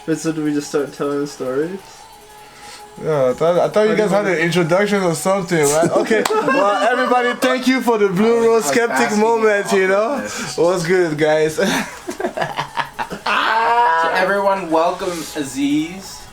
But so do we just start telling the stories? Yeah, I thought you guys had an introduction or something, right? Okay, well, everybody, thank you for the Blue Rose Skeptic moment, you know? What's good, guys? So everyone, welcome Aziz.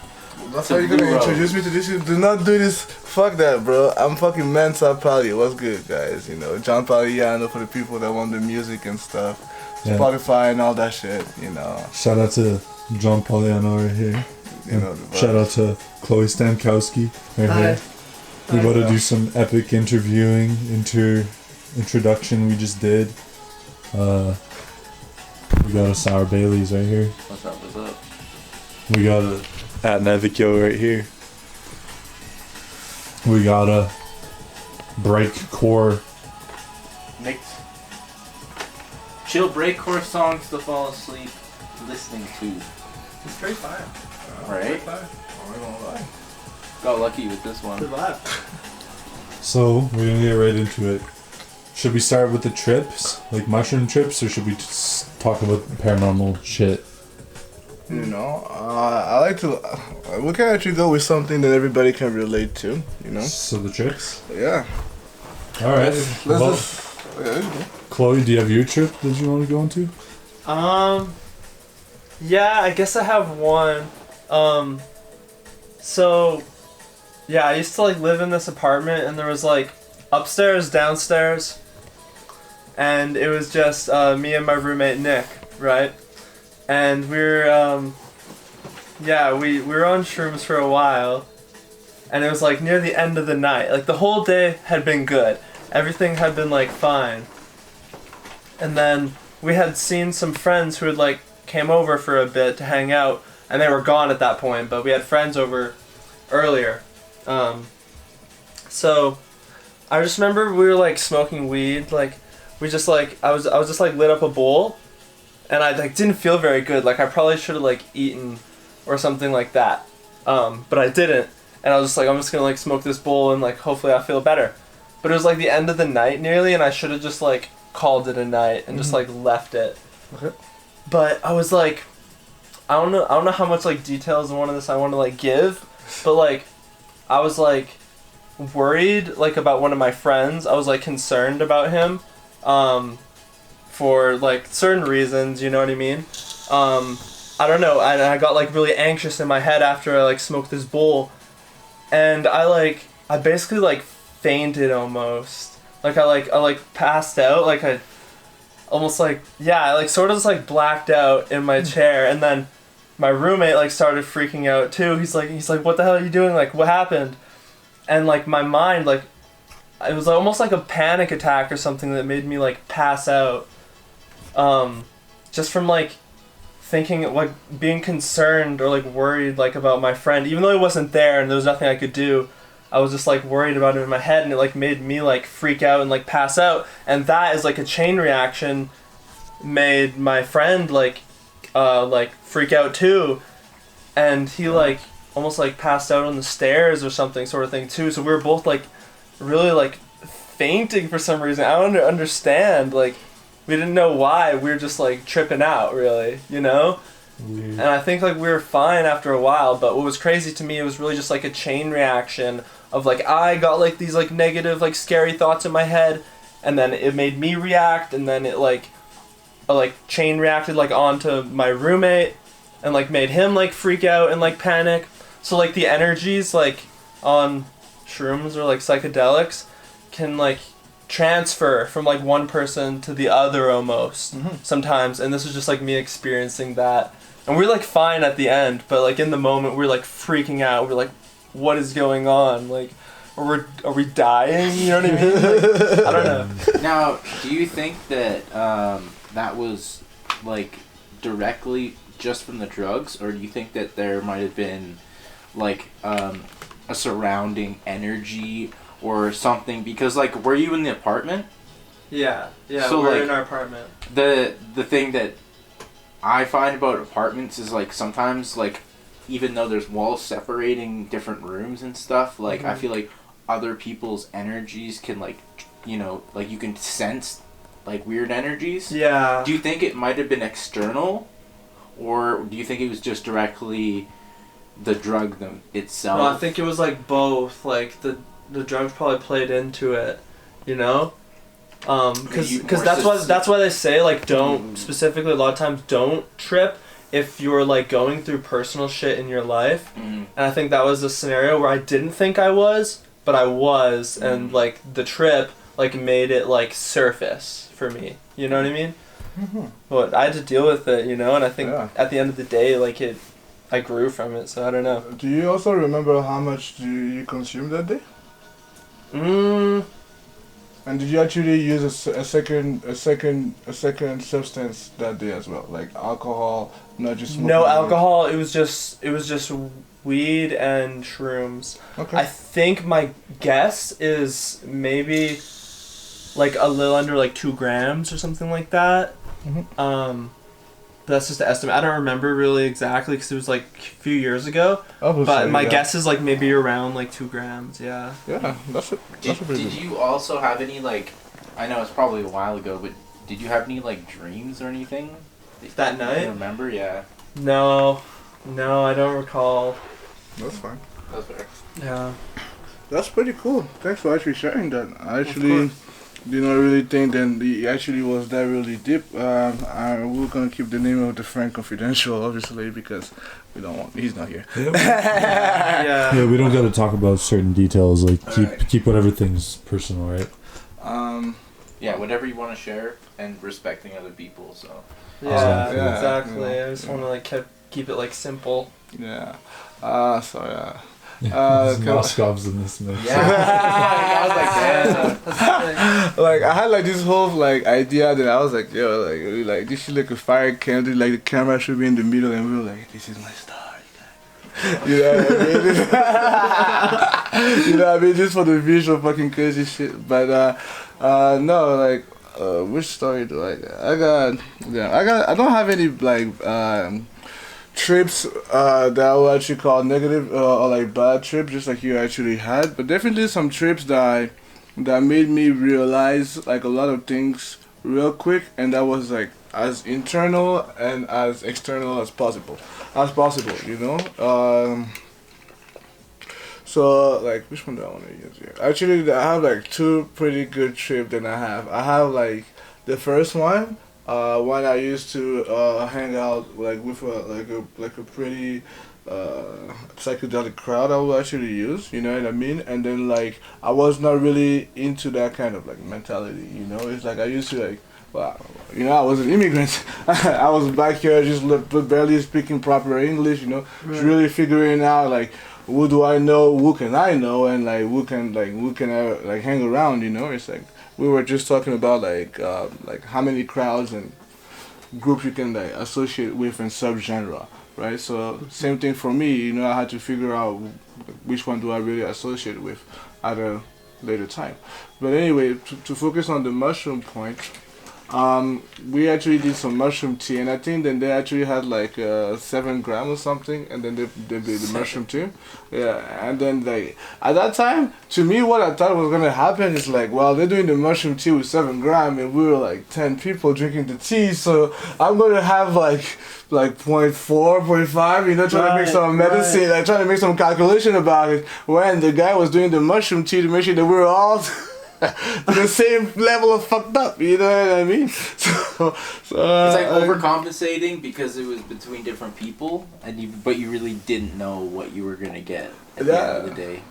That's how you're gonna introduce me to this shit? Do not do this. Fuck that, bro. I'm fucking Mensa Pali. What's good, guys? You know, John Paliano for the people that want the music and stuff. Yeah. Spotify and all that shit, you know. Shout out to John Paliano right here. You know, shout out to Chloe Stankowski right here. We got to do some epic introduction we just did. We got a Sour Bailey's right here. What's up? We got a at Nevik right here. We got a breakcore mix. Chill breakcore songs to fall asleep listening to. It's straight fire. Right? Got lucky with this one. Good vibe. So, we're gonna get right into it. Should we start with the trips? Like mushroom trips? Or should we just talk about paranormal shit? You know, I like to... we can actually go with something that everybody can relate to, you know? So the trips? Yeah. Alright. Well, Chloe, do you have your trip that you want to go into? Yeah, I guess I have one. So, yeah, I used to like live in this apartment, and there was like upstairs, downstairs, and it was just me and my roommate Nick, right? And we were we were on shrooms for a while, and it was like near the end of the night. Like the whole day had been good, everything had been like fine, and then we had seen some friends who had like came over for a bit to hang out, and they were gone at that point, but we had friends over earlier. So I just remember we were like smoking weed, like we just like I was just like lit up a bowl, and I like didn't feel very good, like I probably should have like eaten or something like that, but I didn't, and I was just like, I'm just gonna like smoke this bowl and like hopefully I'll feel better. But it was like the end of the night nearly, and I should have just like called it a night and just like left it. Okay. But I was like, I don't know how much like details in one of this I want to like give, but like I was like worried like about one of my friends. I was like concerned about him for like certain reasons, you know what I mean? I don't know, I got like really anxious in my head after I like smoked this bowl, and I basically like fainted almost. Like I passed out, like I almost like, yeah, I like sort of just like blacked out in my chair, and then my roommate like started freaking out too. He's like, what the hell are you doing? Like, what happened? And like my mind, like, it was almost like a panic attack or something that made me like pass out. Just from like thinking, like being concerned or like worried like about my friend, even though he wasn't there and there was nothing I could do. I was just like worried about it in my head, and it like made me like freak out and like pass out, and that is like a chain reaction made my friend like freak out too, and he like almost like passed out on the stairs or something sort of thing too. So we were both like really like fainting for some reason. I don't understand, like we didn't know why. We were just like tripping out really, you know? Weird. And I think like we were fine after a while, but what was crazy to me, it was really just like a chain reaction of like I got like these like negative like scary thoughts in my head, and then it made me react, and then it like chain reacted like onto my roommate and like made him like freak out and like panic. So like the energies like on shrooms or like psychedelics can like transfer from like one person to the other almost sometimes, and this was just like me experiencing that. And we were like fine at the end, but like in the moment we were like freaking out. We were like, what is going on? Like, are we dying? You know what I mean? Like, I don't know. Now, do you think that that was like directly just from the drugs, or do you think that there might have been like a surrounding energy or something? Because like, were you in the apartment? Yeah, so, we're like, in our apartment. The thing that I find about apartments is like sometimes like, even though there's walls separating different rooms and stuff, like I feel like other people's energies can like, you know, like you can sense like weird energies. Yeah. Do you think it might have been external, or do you think it was just directly the drug itself? No, I think it was like both. Like the drugs probably played into it, you know. Because that's why they say like don't specifically a lot of times don't trip if you're like going through personal shit in your life. And I think that was a scenario where I didn't think I was, but I was, and like the trip like made it like surface for me. You know what I mean? But I had to deal with it, you know, and I think at the end of the day, like I grew from it. So I don't know. Do you also remember how much you consumed that day? And did you actually use a second substance that day as well, like alcohol, not just smoking? No alcohol. It was just weed and shrooms. Okay. I think my guess is maybe like a little under like 2 grams or something like that. But that's just the estimate. I don't remember really exactly because it was like a few years ago. But my guess is like maybe around like 2 grams. Yeah. Yeah, that's a pretty good. Did you also have any like? I know it's probably a while ago, but did you have any like dreams or anything? That night? You remember? Yeah. No, I don't recall. That's fine. That's fair. Yeah. That's pretty cool. Thanks for actually sharing that. I actually did not really think that it actually was that really deep. We're gonna keep the name of the friend confidential, obviously, because we don't want. He's not here. Yeah, we don't got to talk about certain details. Like keep whatever things personal, right? Yeah, whatever you want to share and respecting other people. So. Yeah, Yeah, exactly. you know, I just want to like keep it like simple. Yeah. Moscov's in this mix. Yeah. I was like, yeah. Like I had like this whole like idea that I was like, yo, like really, like this should look a fire candle, like the camera should be in the middle, and we were like, this is my star. You know what I mean? You know what I mean? Just for the visual fucking crazy shit. But no, like which story do I got? I don't have any like trips that I would actually call negative or like bad trips, just like you actually had, but definitely some trips that made me realize like a lot of things real quick, and that was like as internal and as external as possible, you know. So like which one do I want to use here? Actually, I have like 2 pretty good trips that I have like the first one. When I used to hang out like with a pretty psychedelic crowd, I would actually use, you know what I mean? And then like I was not really into that kind of like mentality, you know. It's like I used to like, well, you know, I was an immigrant. I was back here just barely speaking proper English, you know, just really figuring out like who do I know, who can I know, and like who can I like hang around, you know. It's like we were just talking about like how many crowds and groups you can like associate with in subgenre, right? So same thing for me, you know. I had to figure out which one do I really associate with at a later time. But anyway, to focus on the mushroom point, we actually did some mushroom tea, and I think then they actually had like 7 grams or something, and then they did the mushroom tea. Yeah, and then like at that time, to me, what I thought was gonna happen is like, well, they're doing the mushroom tea with 7 grams, and we were like 10 people drinking the tea, so I'm gonna have like 0.4, 0.5, you know, trying to make some medicine, like trying to make some calculation about it. When the guy was doing the mushroom tea to make sure that we were all to the same level of fucked up, you know what I mean? So it's like overcompensating because it was between different people, but you really didn't know what you were gonna get at the end of the day.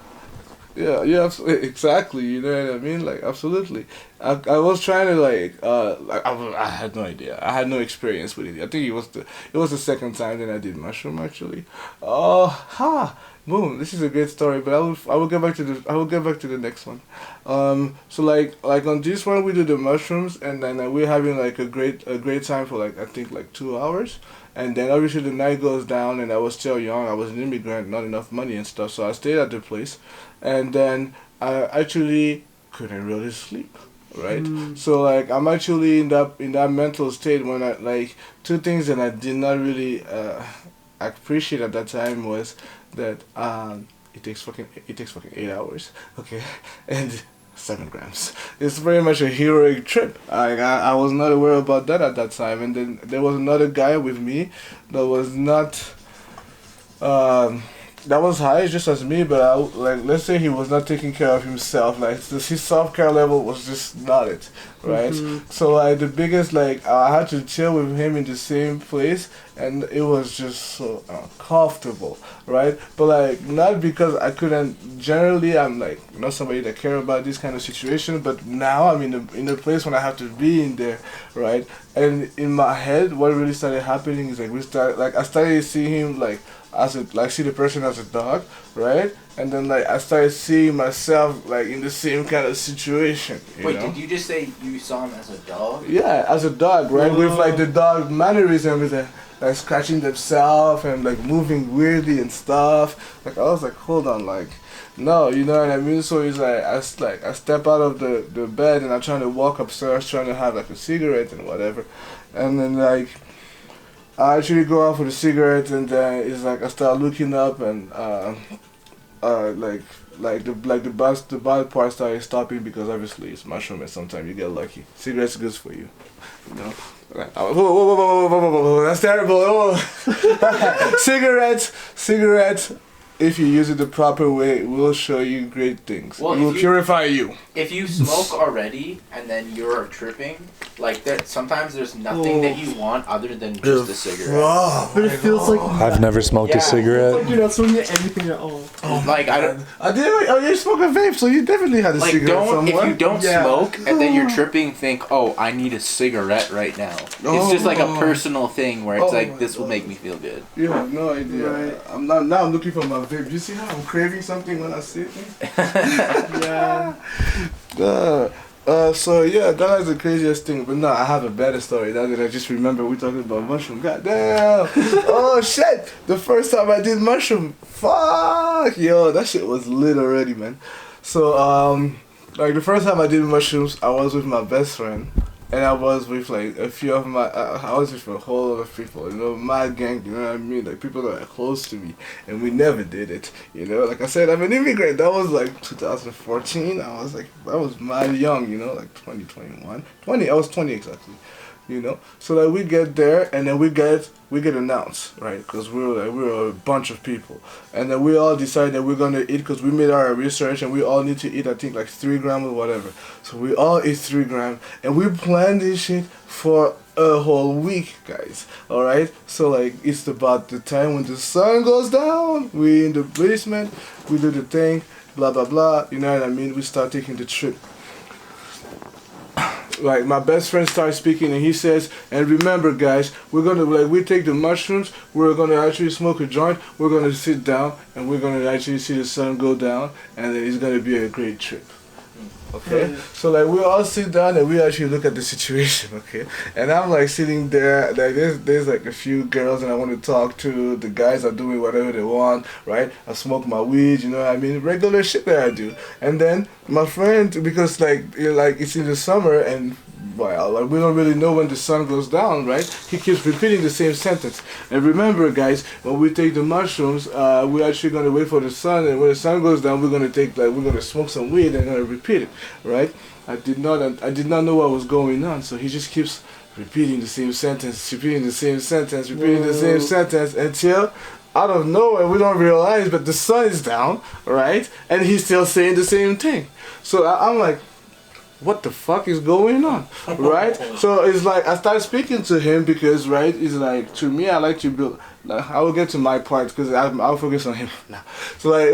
Yeah, exactly. You know what I mean? Like, absolutely. I was trying to I had no idea. I had no experience with it. I think it was the second time that I did mushroom actually. Boom! This is a great story, but I will get back to the next one. So like on this one we do the mushrooms, and then we're having like a great time for like I think like 2 hours, and then obviously the night goes down, and I was still young. I was an immigrant, not enough money and stuff, so I stayed at the place, and then I actually couldn't really sleep. Right, so like I'm actually in that mental state when I like 2 things that I did not really appreciate at that time was that it takes fucking 8 hours, okay, and 7 grams. It's very much a heroic trip. I was not aware about that at that time. And then there was another guy with me that was not, that was high just as me, but let's say he was not taking care of himself. Like his self-care level was just not it, right? So like the biggest, like I had to chill with him in the same place, and it was just so uncomfortable, right? But like not because I couldn't. Generally, I'm like not somebody that care about this kind of situation, but now I'm in a place when I have to be in there, right? And in my head, what really started happening is like I started seeing him like see the person as a dog, right? And then like I started seeing myself like in the same kind of situation. Wait, did you just say you saw him as a dog? Yeah, as a dog, right? Whoa. With like the dog mannerism, with like scratching themselves and like moving weirdly and stuff. Like I was like, hold on, like no, you know what I mean? So it's like I step out of the bed and I'm trying to walk upstairs, trying to have like a cigarette and whatever, and then like I actually go out for the cigarette, and then it's like I start looking up, and the bad part started stopping because obviously it's mushroom, and sometimes you get lucky. Cigarettes good for you, you know. Whoa, that's terrible. Oh. Cigarettes. If you use it the proper way, it will show you great things. Well, it will purify you. If you smoke already and then you're tripping, like sometimes there's nothing that you want other than just a cigarette. But it feels like I've never smoked a cigarette. Like you're not smoking anything at all. Oh, like I don't. You smoke a vape, so you definitely had a cigarette somewhere. If you don't smoke and then you're tripping, think, oh, I need a cigarette right now. It's just like a personal thing where it's like this will make me feel good. You have no idea. Right. I'm looking for my vape. Do you see how I'm craving something when I see it? Yeah. So yeah, that was the craziest thing. But no, I have a better story. Now that I just remember, we're talking about mushroom. God damn! Oh shit! The first time I did mushroom, fuck, yo, that shit was lit already, man. So like the first time I did mushrooms, I was with my best friend, and I was with like a few of my, I was with a whole lot of people, you know, my gang, you know what I mean, like people that are close to me, and we never did it, you know, like I said, I'm an immigrant. That was like 2014, I was mad young, you know, like 20, I was 20 exactly, you know, so like we get there, and then we get announced, right, because we were a bunch of people, and then we all decided that we're gonna eat, because we made our research, and we all need to eat, I think like 3 grams or whatever, so we all ate 3 grams, and we planned this shit for a whole week, guys, alright, so like, it's about the time when the sun goes down, we in the basement, we do the thing, blah blah blah, you know what I mean, we start taking the trip. Like my best friend starts speaking, and he says, and remember guys, we're gonna, like, we take the mushrooms, we're gonna actually smoke a joint, we're gonna sit down, and we're gonna actually see the sun go down, and then it's gonna be a great trip. Okay, so like we all sit down and we actually look at the situation, okay, and I'm like sitting there, like there's like a few girls and I want to talk to, the guys are doing whatever they want, right, I smoke my weed, you know what I mean, regular shit that I do, and then my friend, because like it's in the summer and well, like we don't really know when the sun goes down, right? He keeps repeating the same sentence. And remember, guys, when we take the mushrooms, we're actually gonna wait for the sun, and when the sun goes down, we're gonna smoke some weed and gonna repeat it, right? I did not know what was going on, so he just keeps repeating the same sentence, repeating the same sentence, until out of nowhere we don't realize, but the sun is down, right? And he's still saying the same thing. So I'm like, what the fuck is going on, right? So it's like I started speaking to him because, right, it's like, to me, I like to build, like, I will get to my part because I'll focus on him now. So like,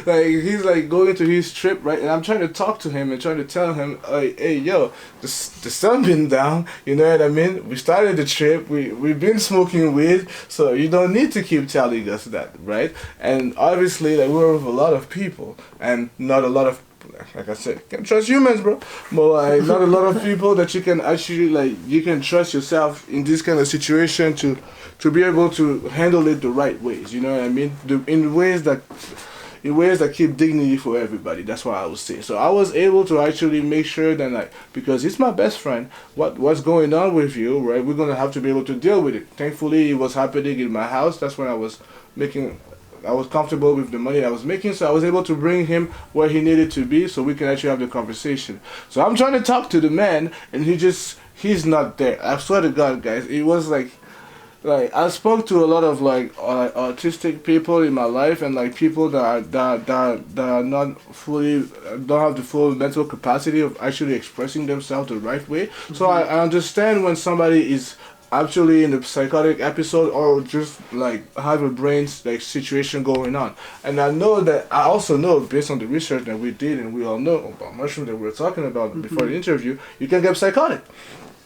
like he's like going to his trip, right, and I'm trying to talk to him and trying to tell him, hey yo, the sun been down, you know what I mean? We started the trip, we've been smoking weed, so you don't need to keep telling us that, right? And obviously, like, we're with a lot of people, and not a lot of, like I said, can't trust humans, bro. But like, not a lot of people that you can actually, like, you can trust yourself in this kind of situation to be able to handle it the right ways. You know what I mean? In ways that keep dignity for everybody. That's what I would say. So I was able to actually make sure that, like, because it's my best friend, what's going on with you, right? We're gonna have to be able to deal with it. Thankfully, it was happening in my house. That's when I was making I was comfortable with the money I was making, so I was able to bring him where he needed to be, so we can actually have the conversation. So I'm trying to talk to the man, and he's not there. I swear to God, guys, it was like I spoke to a lot of autistic people in my life, and like people that are not fully, don't have the full mental capacity of actually expressing themselves the right way. So I understand when somebody is actually in a psychotic episode or just like have a brain like situation going on. And I also know based on the research that we did, and we all know about mushrooms that we were talking about before the interview, you can get psychotic.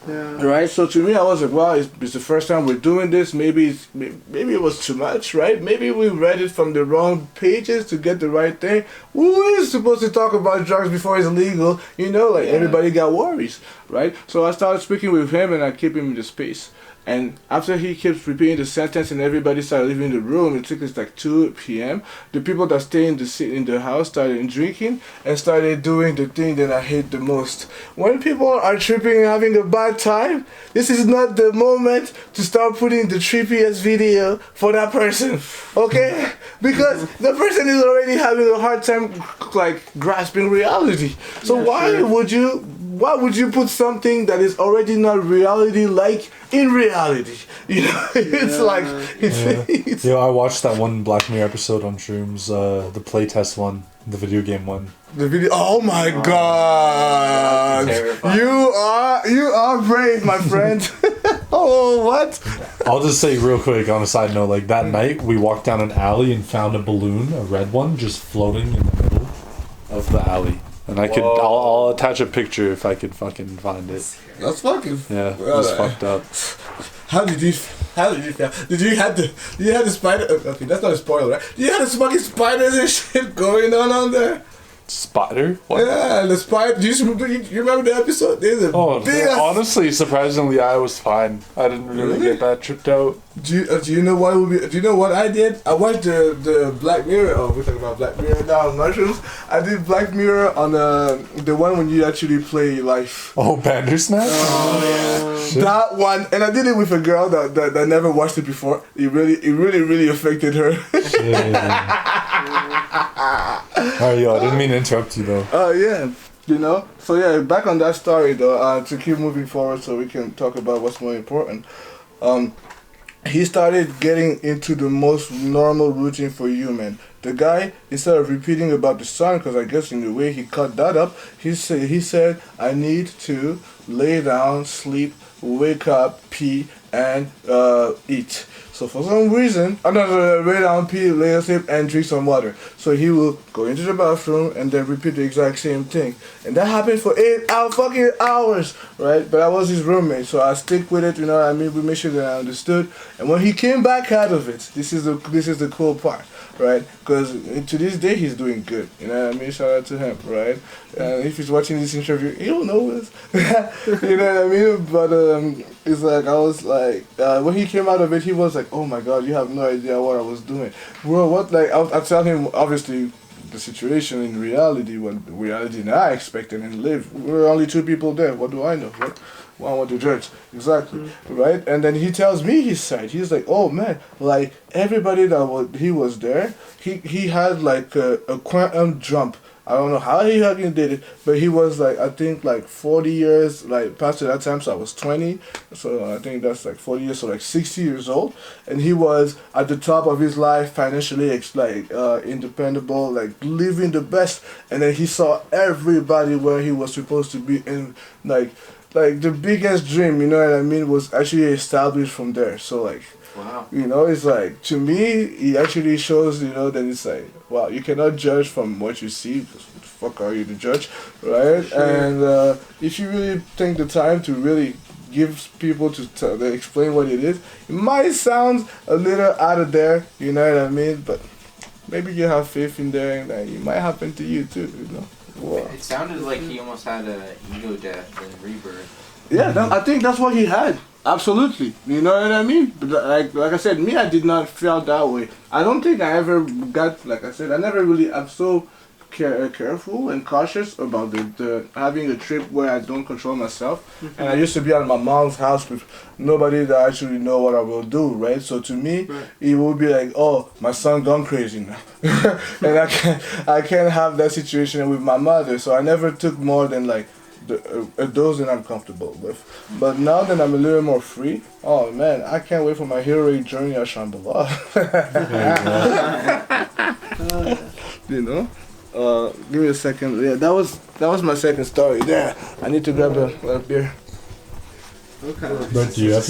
Yeah. Right, so to me, I was like, wow, it's the first time we're doing this. Maybe it was too much, right? Maybe we read it from the wrong pages to get the right thing. Who is supposed to talk about drugs before it's illegal? Everybody got worries, right? So I started speaking with him, and I keep him in the space. And after he keeps repeating the sentence and everybody started leaving the room, it took us like 2 p.m. The people that stay in the house started drinking and started doing the thing that I hate the most. When people are tripping and having a bad time, this is not the moment to start putting the trippiest video for that person, okay? Because the person is already having a hard time like grasping reality. So why would you put something that is already not reality like in reality? It's I watched that one Black Mirror episode on shrooms, the playtest one, the video game one. The video. Oh my God! You are brave, my friend. Oh, what? I'll just say real quick on a side note, like that night we walked down an alley and found a balloon, a red one, just floating in the middle of the alley. And I'll attach a picture if I could fucking find it. That's fucking. Yeah, it was fucked up. How did you feel? Did you have the spider? Okay, that's not a spoiler, right? You had the fucking spiders and shit going on there. Spider? What? Yeah, the spider. Do you remember the episode? There's a big. Honestly, surprisingly, I was fine. I didn't really get that tripped out. Do you know what would be? Do you know what I did? I watched the Black Mirror. Oh, we're talking about Black Mirror now on mushrooms. I did Black Mirror on the one when you actually play life. Oh, Bandersnatch. Oh yeah, that one. And I did it with a girl that never watched it before. It really affected her. Alright, yo, I didn't mean to interrupt you though. Oh yeah. So yeah, back on that story though, to keep moving forward so we can talk about what's more important. He started getting into the most normal routine for you, man. The guy, instead of repeating about the sun, because I guess in the way he cut that up, he said, I need to lay down, sleep, wake up, pee, and eat. So for some reason, lay down, pee, lay asleep, and drink some water. So he will go into the bathroom and then repeat the exact same thing. And that happened for 8 fucking hours, right? But I was his roommate, so I stick with it, you know what I mean? We made sure that I understood. And when he came back out of it, this is the cool part, right? Because to this day, he's doing good, you know what I mean? Shout out to him, right? If he's watching this interview, he'll know this. You know what I mean? But it's like, I was like, when he came out of it, he was like, oh my God, you have no idea what I was doing. Bro, what, like, I tell him, obviously, the situation in reality, when reality that I expected and lived, we were only 2 people there. What do I know, right? Well, I want to judge. Exactly, right? And then he tells me his side. He's like, oh man, like, everybody he was there, he had like a quantum jump. I don't know how he fucking did it, but he was like, I think like 40 years, like past that time, so I was 20, so I think that's like 40 years, so like 60 years old, and he was at the top of his life, financially, independable, like living the best, and then he saw everybody where he was supposed to be in, like the biggest dream, you know what I mean, was actually established from there, so like, wow. You know, it's like, to me, it actually shows, you know, that it's like, wow, you cannot judge from what you see, because what the fuck are you to judge, right? Sure. And if you really take the time to really give people to explain what it is, it might sound a little out of there, you know what I mean? But maybe you have faith in there, and it might happen to you too, you know? Wow. It sounded like he almost had a ego death and rebirth. Yeah, I think that's what he had. Absolutely. You know what I mean? But like I said, me, I did not feel that way. I don't think I ever got, like I said, I'm so careful and cautious about the having a trip where I don't control myself. And I used to be at my mom's house with nobody that actually know what I will do, right? So to me, it would be like, oh, my son gone crazy now, and I can't have that situation with my mother. So I never took more than like a dose that I'm comfortable with. But now that I'm a little more free, oh man, I can't wait for my heroic journey at Shambhala. You know? Give me a second. Yeah, that was my second story. There, I need to grab a beer. Okay. But do you have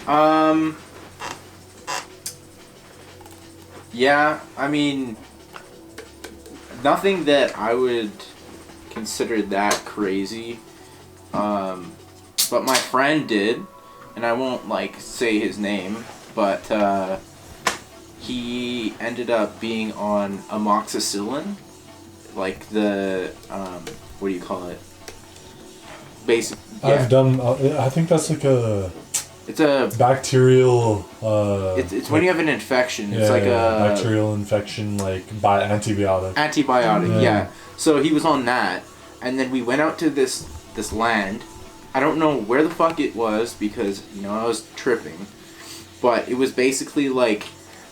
any? Yeah, I mean, nothing that I would consider that crazy. But my friend did, and I won't like say his name, but he ended up being on amoxicillin, like the what do you call it? Basic. Yeah. I've done. I think that's like a. It's a bacterial. It's when you have an infection. It's like a bacterial infection, like by antibiotic. Antibiotic, yeah. So he was on that, and then we went out to this land. I don't know where the fuck it was because I was tripping, but it was basically like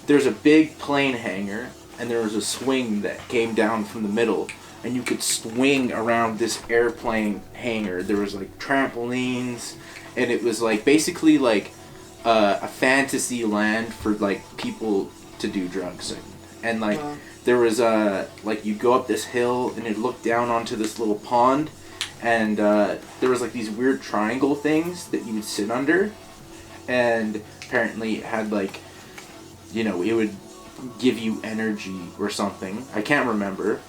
there's a big plane hangar, and there was a swing that came down from the middle, and you could swing around this airplane hangar. There was like trampolines. And it was like basically like a fantasy land for like people to do drugs in. And like there was like you go up this hill and you look down onto this little pond, and there was like these weird triangle things that you would sit under, and apparently it had like it would give you energy or something. I can't remember.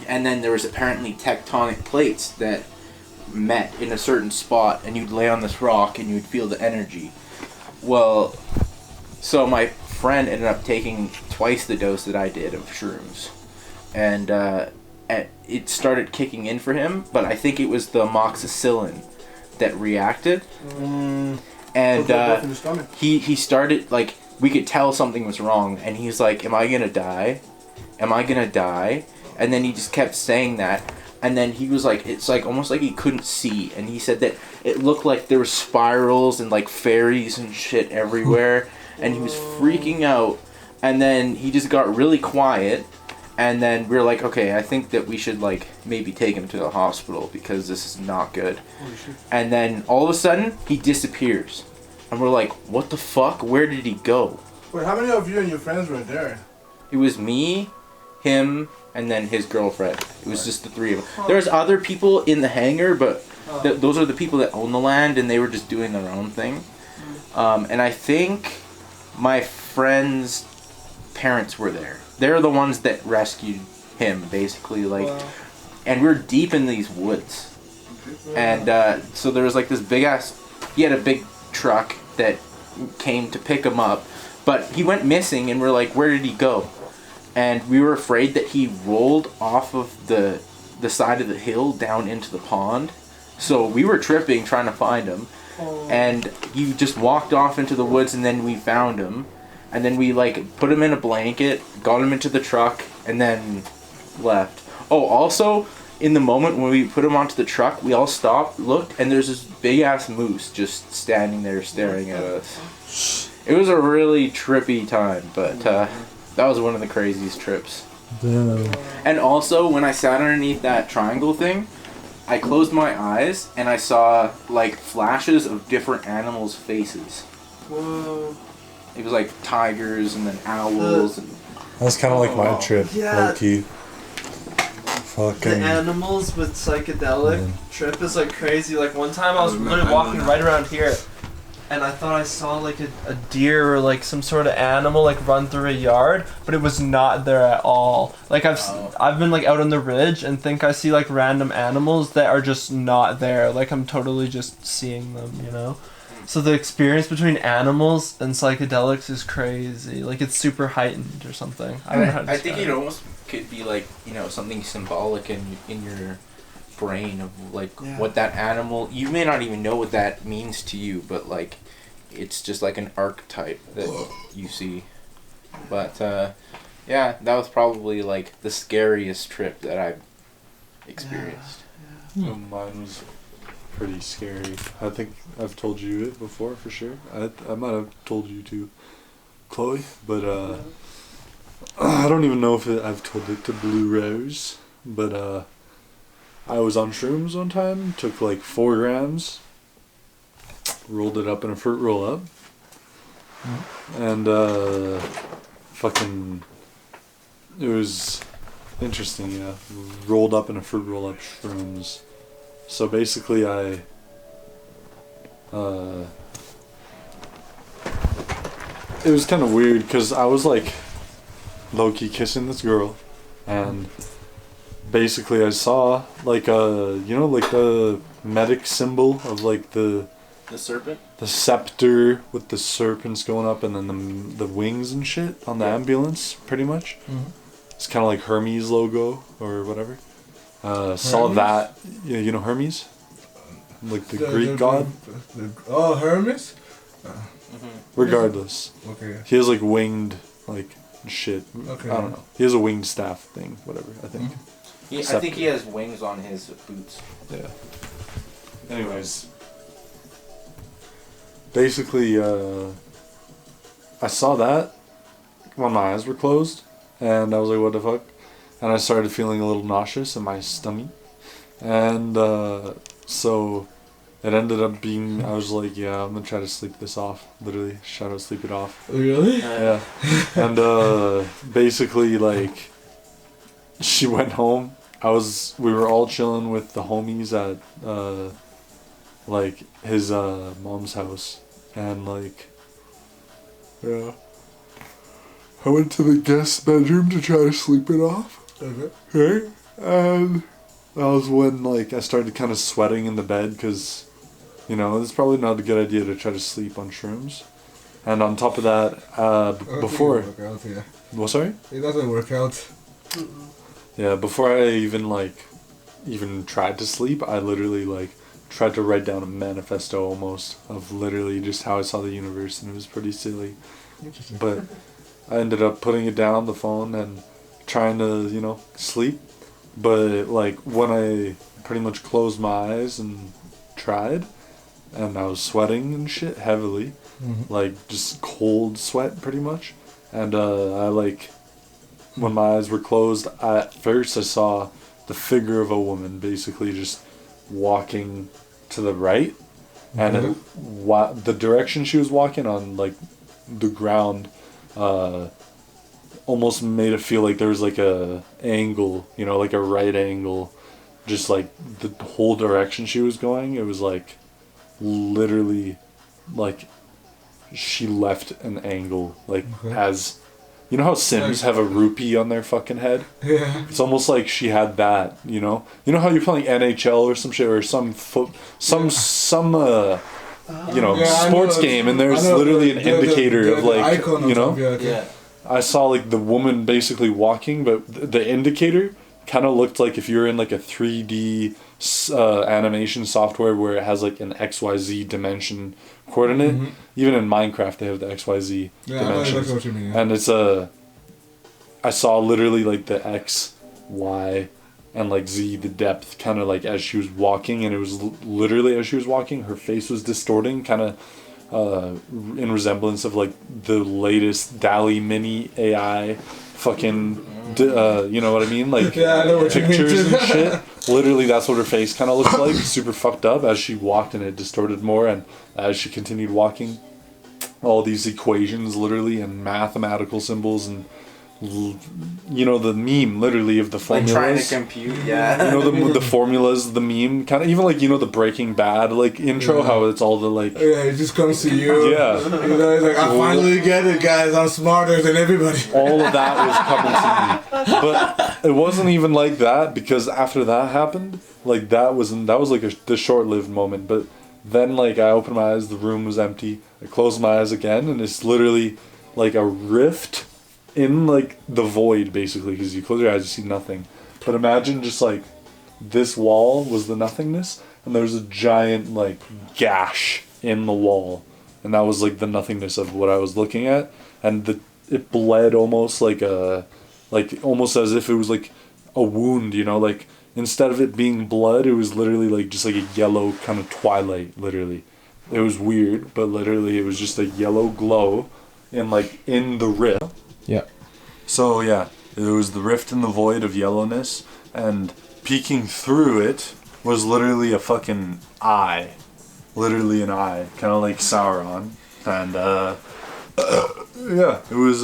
And then there was apparently tectonic plates that met in a certain spot, and you'd lay on this rock and you'd feel the energy. Well, so my friend ended up taking twice the dose that I did of shrooms, and it started kicking in for him, but I think it was the amoxicillin that reacted. And he started like, we could tell something was wrong, and he's like, am I gonna die? Am I gonna die? And then he just kept saying that. And then he was like, it's like almost like he couldn't see. And he said that it looked like there were spirals and like fairies and shit everywhere. And he was freaking out. And then he just got really quiet. And then we were like, okay, I think that we should like maybe take him to the hospital because this is not good. And then all of a sudden he disappears. And we're like, what the fuck? Where did he go? Wait, how many of you and your friends were there? It was me, him, and then his girlfriend. It was just the three of them. There's other people in the hangar, but those are the people that own the land, and they were just doing their own thing. And I think my friend's parents were there. They're the ones that rescued him, basically. Like, and we're deep in these woods. And so there was like this big ass. He had a big truck that came to pick him up, but he went missing, and we're like, where did he go? And we were afraid that he rolled off of the side of the hill down into the pond. So we were tripping trying to find him. And he just walked off into the woods, and then we found him. And then we like put him in a blanket, got him into the truck, and then left. Oh, also, in the moment when we put him onto the truck, we all stopped, looked, and there's this big ass moose just standing there staring at us. It was a really trippy time, but that was one of the craziest trips. Damn. And also, when I sat underneath that triangle thing, I closed my eyes and I saw like flashes of different animals' faces. Whoa. It was like tigers and then owls. And That's kind of like my trip, Yeah. low key. The Fucking. animals with psychedelic trip is like crazy. Like one time I was literally walking right around here, and I thought I saw like a deer or like some sort of animal like run through a yard, but it was not there at all. Like I've been like out on the ridge and think I see like random animals that are just not there. Like I'm totally just seeing them. So the experience between animals and psychedelics is crazy. Like it's super heightened or something. I don't know how to I think describe it almost could be like, something symbolic in your brain of like what that animal, you may not even know what that means to you, but like it's just like an archetype that you see. But Yeah, that was probably like the scariest trip that I've experienced. Well, mine was pretty scary. I think I've told you it before for sure. I might have told you too, Chloe, but I don't even know if I've told it to Blue Rose, but I was on shrooms one time, took like 4 grams, rolled it up in a fruit roll up, and fucking, it was interesting, yeah. Rolled up in a fruit roll up shrooms. So basically it was kind of weird because I was like low-key kissing this girl, and basically I saw like like the medic symbol of like the serpent? The scepter with the serpents going up and then the wings and shit on the ambulance, pretty much. Mm-hmm. It's kind of like Hermes logo or whatever. Saw that, you know Hermes? Like the Greek god? Hermes? Regardless. Okay. He has like winged, like, shit. Okay. I don't know. He has a winged staff thing, whatever, I think. I think he has wings on his boots. Yeah. Anyways. Basically, I saw that when my eyes were closed, and I was like, what the fuck? And I started feeling a little nauseous in my stomach. And so it ended up being, I was like, yeah, I'm going to try to sleep this off. Literally, shout out sleep it off. Really? Yeah. And basically, like, she went home. We were all chilling with the homies at, like, his mom's house. And, like, yeah. I went to the guest bedroom to try to sleep it off. Okay. Right? And that was when, like, I started kind of sweating in the bed because, it's probably not a good idea to try to sleep on shrooms. And on top of that, before... It doesn't work out, yeah. What, sorry? It doesn't work out. Mm-mm. Yeah, before I even tried to sleep, I literally, like, tried to write down a manifesto almost of literally just how I saw the universe, and it was pretty silly. Interesting. But I ended up putting it down on the phone and trying to, sleep. But, like, when I pretty much closed my eyes and tried, and I was sweating and shit heavily, like, just cold sweat pretty much. And when my eyes were closed, at first I saw the figure of a woman basically just walking to the right. And the direction she was walking on, like, the ground, almost made it feel like there was like a angle, like a right angle, just like the whole direction she was going. It was like literally like she left an angle, like as how Sims have a rupee on their fucking head? Yeah. It's almost like she had that, You know how you're playing NHL or some shit or some sports game, and there's literally an indicator of like, Yeah. I saw like the woman basically walking, but the indicator kind of looked like if you're in like a 3D animation software where it has like an XYZ dimension coordinate. Mm-hmm. Even in Minecraft, they have the XYZ dimensions. I know what you mean, yeah. And it's I saw literally like the X, Y, and like Z, the depth, kind of like as she was walking, and it was literally as she was walking, her face was distorting, kind of in resemblance of like the latest DALL-E mini AI fucking you know what I mean, like yeah, I know what pictures you mean and shit. Literally that's what her face kind of looks like, super fucked up as she walked, and it distorted more, and as she continued walking, all these equations literally and mathematical symbols and the meme literally of the formulas, like trying to compute, yeah. The formulas, the meme, kind of even like the Breaking Bad like intro, how it's all the like. Yeah, it just comes to you. Yeah. It's like, I finally get it, guys. I'm smarter than everybody. All of that was coming to me, but it wasn't even like that, because after that happened, like that was like the short-lived moment. But then like I opened my eyes, the room was empty. I closed my eyes again, and it's literally like a rift in like the void, basically, because you close your eyes, you see nothing. But imagine just like this wall was the nothingness, and there was a giant like gash in the wall, and that was like the nothingness of what I was looking at. And it bled almost like almost as if it was like a wound, you know, like instead of it being blood, it was literally like just like a yellow kind of twilight, literally. It was weird, but literally it was just a yellow glow in the rift. Yeah. So yeah, it was the rift in the void of yellowness, and peeking through it was literally a fucking eye. Literally an eye, kind of like Sauron. And yeah, it was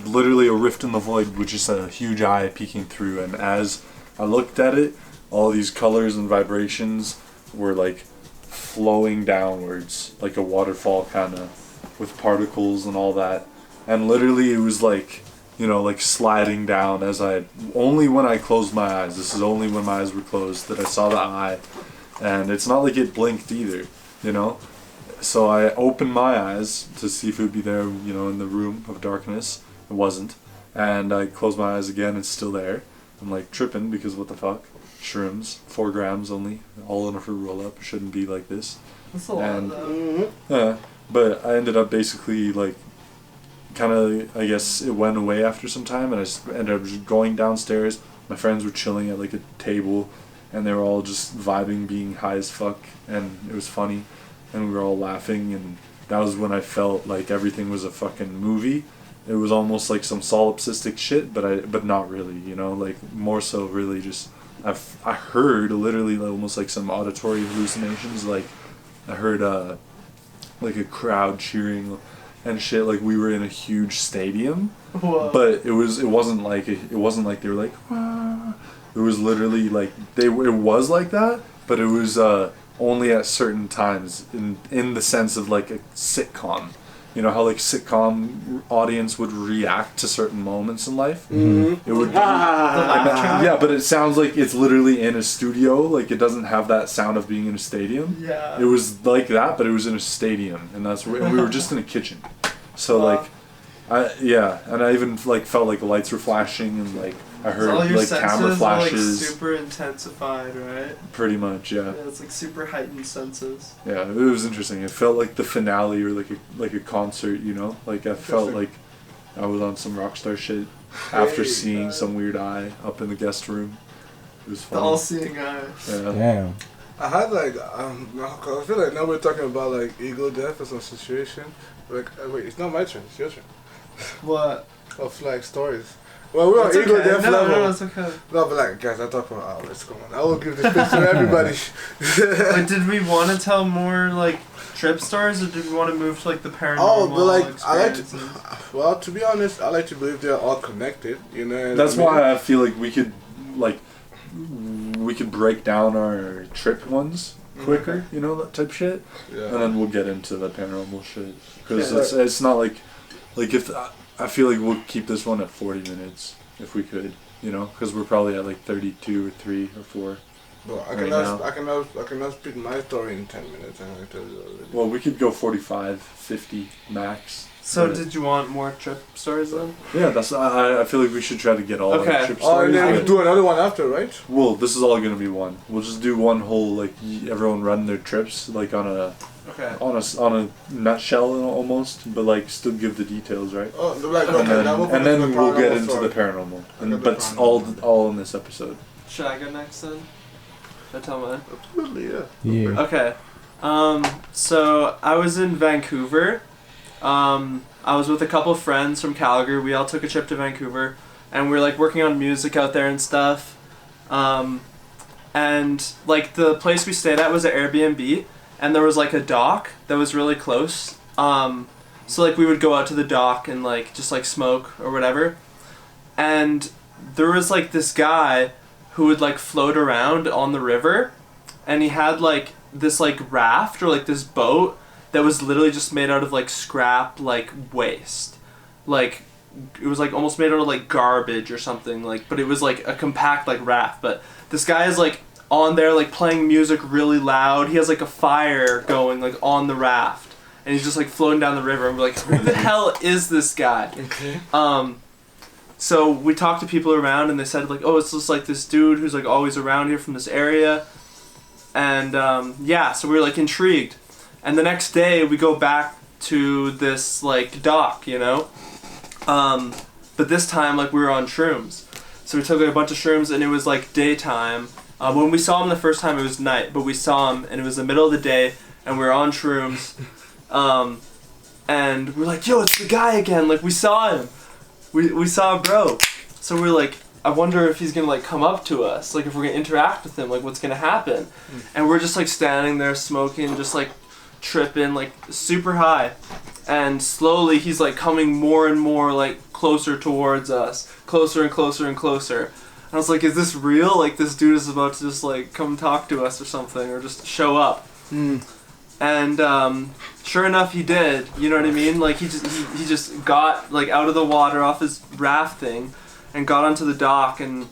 literally a rift in the void, which is a huge eye peeking through. And as I looked at it, all these colors and vibrations were like flowing downwards, like a waterfall kind of, with particles and all that. And literally it was like, you know, like sliding down as only when I closed my eyes, this is only when my eyes were closed, that I saw the eye. And it's not like it blinked either, you know? So I opened my eyes to see if it would be there, you know, in the room of darkness. It wasn't. And I closed my eyes again, it's still there. I'm like tripping because what the fuck? Shrooms, 4 grams only, all in a fruit roll up. It shouldn't be like this. That's a lot though. But I ended up basically like, kind of, I guess it went away after some time, and I ended up just going downstairs. My friends were chilling at like a table, and they were all just vibing, being high as fuck, and it was funny, and we were all laughing, and that was when I felt like everything was a fucking movie. It was almost like some solipsistic shit, but not really, you know, like more so really just, I heard literally almost like some auditory hallucinations, like I heard like a crowd cheering and shit, like we were in a huge stadium. Whoa. But it wasn't like they were like, ah. It was literally like it was like that, but it was only at certain times in the sense of like a sitcom. You know how like sitcom audience would react to certain moments in life? Mm-hmm. It would yeah, but it sounds like it's literally in a studio, like it doesn't have that sound of being in a stadium. Yeah. It was like that, but it was in a stadium, and and we were just in a kitchen. So like and I even like felt like lights were flashing, and like I heard all your like camera flashes. Like super intensified, right? Pretty much, yeah. Yeah, it's like super heightened senses. Yeah, it was interesting. It felt like the finale or like a concert, you know? Like I felt like I was on some rockstar shit after seeing some weird eye up in the guest room. It was fun. The all-seeing eye. Yeah. Damn. I had like I feel like now we're talking about like ego death or some situation. Like wait, it's not my turn. It's your turn. What? Of like stories. Well, we're on It's ego okay. death level. No, it's okay. No, but like guys, I talk for hours. Come on, I will give this pitch to everybody. Like, did we want to tell more like trip stories, or did we want to move to like the paranormal? Oh, but like I like experiences? well, to be honest, I like to believe they're all connected. You know. That's why I feel like we could break down our trip ones quicker, you know, that type of shit. Yeah. And then we'll get into the paranormal shit. Because it's not like if I feel like we'll keep this one at 40 minutes if we could, you know, because we're probably at like 32 or 3 or 4. Well, I cannot speak my story in 10 minutes. I'm gonna tell you already. Well, we could go 45, 50 max. So but did you want more trip stories then? Yeah, that's. I feel like we should try to get all Okay. our trip Oh, stories. and then we but- do another one after, right? Well, this is all gonna be one. We'll just do one whole like everyone run their trips like on a nutshell almost, but like still give the details, right? Oh, like okay, and then the we'll get paranormal into story. the paranormal, Okay, but it's all in this episode. Should I go next then? Should I tell mine? Absolutely, yeah. Yeah. Okay. So I was in Vancouver. I was with a couple friends from Calgary. We all took a trip to Vancouver, and we were like working on music out there and stuff. And like the place we stayed at was an Airbnb, and there was like a dock that was really close. So like we would go out to the dock and like just like smoke or whatever. And there was like this guy who would like float around on the river, and he had like this like raft or like this boat that was literally just made out of like scrap like waste. Like it was like almost made out of like garbage or something, like, but it was like a compact like raft. But this guy is like on there like playing music really loud. He has like a fire going like on the raft, and he's just like floating down the river, and we're like, who the hell is this guy? Okay. So we talked to people around, and they said like, oh, it's just like this dude who's like always around here from this area. And yeah, so we were like intrigued. And the next day we go back to this like dock, you know. But this time like we were on shrooms, so we took like a bunch of shrooms and it was like daytime. When we saw him the first time it was night, but we saw him and it was the middle of the day and we were on shrooms. And we're like, yo, it's the guy again. Like we saw him. We saw bro. So we're like, I wonder if he's gonna like come up to us, like if we're gonna interact with him, like what's gonna happen. And we're just like standing there smoking, just like tripping, like super high. And slowly he's like coming more and more like closer towards us, closer and closer and closer. And I was like, is this real? Like this dude is about to just like come talk to us or something, or just show up. And sure enough, he did. You know what I mean? Like he just got like out of the water off his raft thing, and got onto the dock, and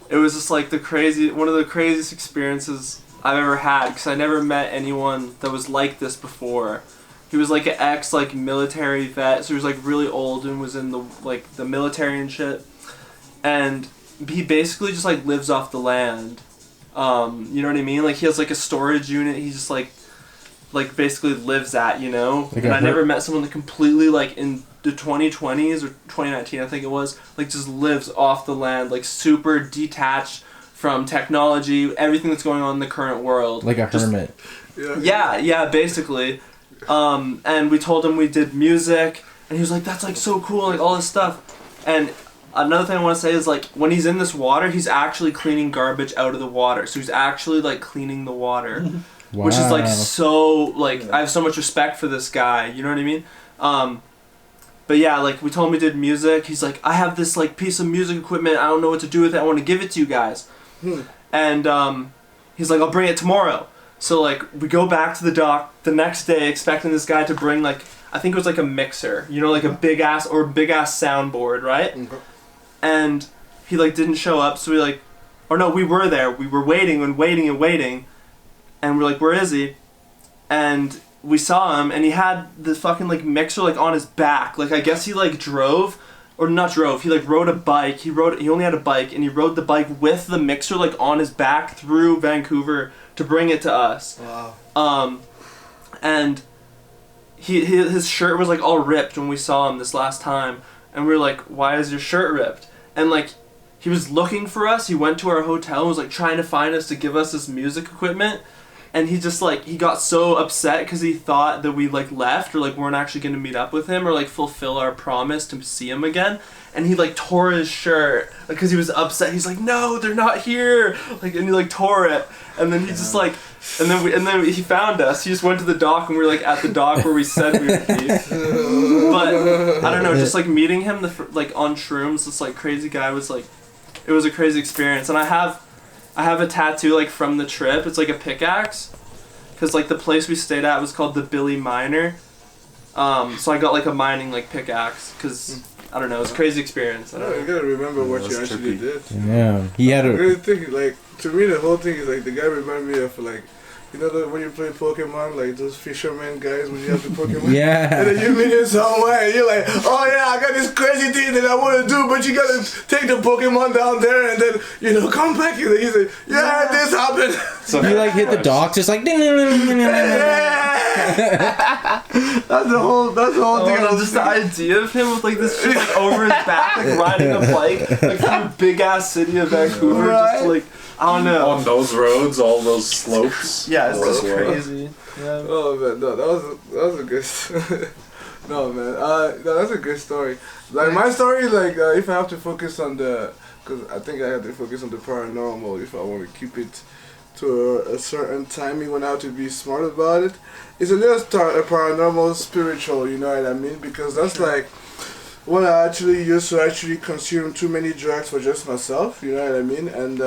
it was just like one of the craziest experiences I've ever had, because I never met anyone that was like this before. He was like an ex like military vet, so he was like really old and was in the military and shit, and he basically just like lives off the land. You know what I mean? Like he has like a storage unit. He just like basically lives at, you know. Like and I never met someone that completely like in the 2020s or 2019 I think it was, like just lives off the land, like super detached from technology, everything that's going on in the current world. Like a hermit. Yeah, basically. And we told him we did music, and he was like, that's like so cool, like all this stuff. And another thing I want to say is like when he's in this water, he's actually cleaning garbage out of the water. So he's actually like cleaning the water. Wow. Which is like so like I have so much respect for this guy, you know what I mean? But yeah, like we told him we did music. He's like, I have this like piece of music equipment, I don't know what to do with it, I want to give it to you guys. And he's like, I'll bring it tomorrow. So like we go back to the dock the next day expecting this guy to bring like, I think it was like a mixer, you know, like a big ass soundboard, right? And he like didn't show up, so we were there, we were waiting and waiting and waiting. And we're like, where is he? And we saw him, and he had the fucking like mixer like on his back. Like I guess he like drove, or not drove. He like rode a bike. He only had a bike, and he rode the bike with the mixer like on his back through Vancouver to bring it to us. Wow. And his shirt was like all ripped when we saw him this last time, and we were like, why is your shirt ripped? And like he was looking for us. He went to our hotel and was like trying to find us to give us this music equipment. And he just like, he got so upset because he thought that we like left or like weren't actually going to meet up with him or like fulfill our promise to see him again. And he like tore his shirt because he was upset. He's like, no, they're not here. Like, and he like tore it. And then he just like, and then he found us. He just went to the dock, and we were like at the dock where we said we would be. But I don't know, just like meeting him like on shrooms, this like crazy guy was like, it was a crazy experience. And I have a tattoo like from the trip. It's like a pickaxe, because like the place we stayed at was called the Billy Miner. So I got like a mining like pickaxe, because I don't know, it's a crazy experience. I don't know. You gotta remember what you actually did. Yeah, he had I a. really think like, to me the whole thing is like the guy reminded me of like, you know, when you play Pokemon, like those fisherman guys when you have the Pokemon. Yeah. And then you meet him somewhere, and you're like, oh yeah, I got this crazy thing that I want to do, but you gotta take the Pokemon down there and then, you know, come back. And he's like, yeah, this happened. So you like hit the dock, just like. That's the whole thing. Oh, just the idea of him with like this shit like, over his back, like riding a bike, like through big ass city of Vancouver, just to, like, I don't know. On those roads, all those slopes. Yeah, it's just Oh, crazy. Yeah. Oh man, no, that was a good. No man, no, that's a good story. Like my story, like if I have to focus on because I think I have to focus on the paranormal if I want to keep it to a certain timing when I have to be smart about it. It's a little paranormal, spiritual, you know what I mean? Because that's like when I actually used to actually consume too many drugs for just myself, you know what I mean? And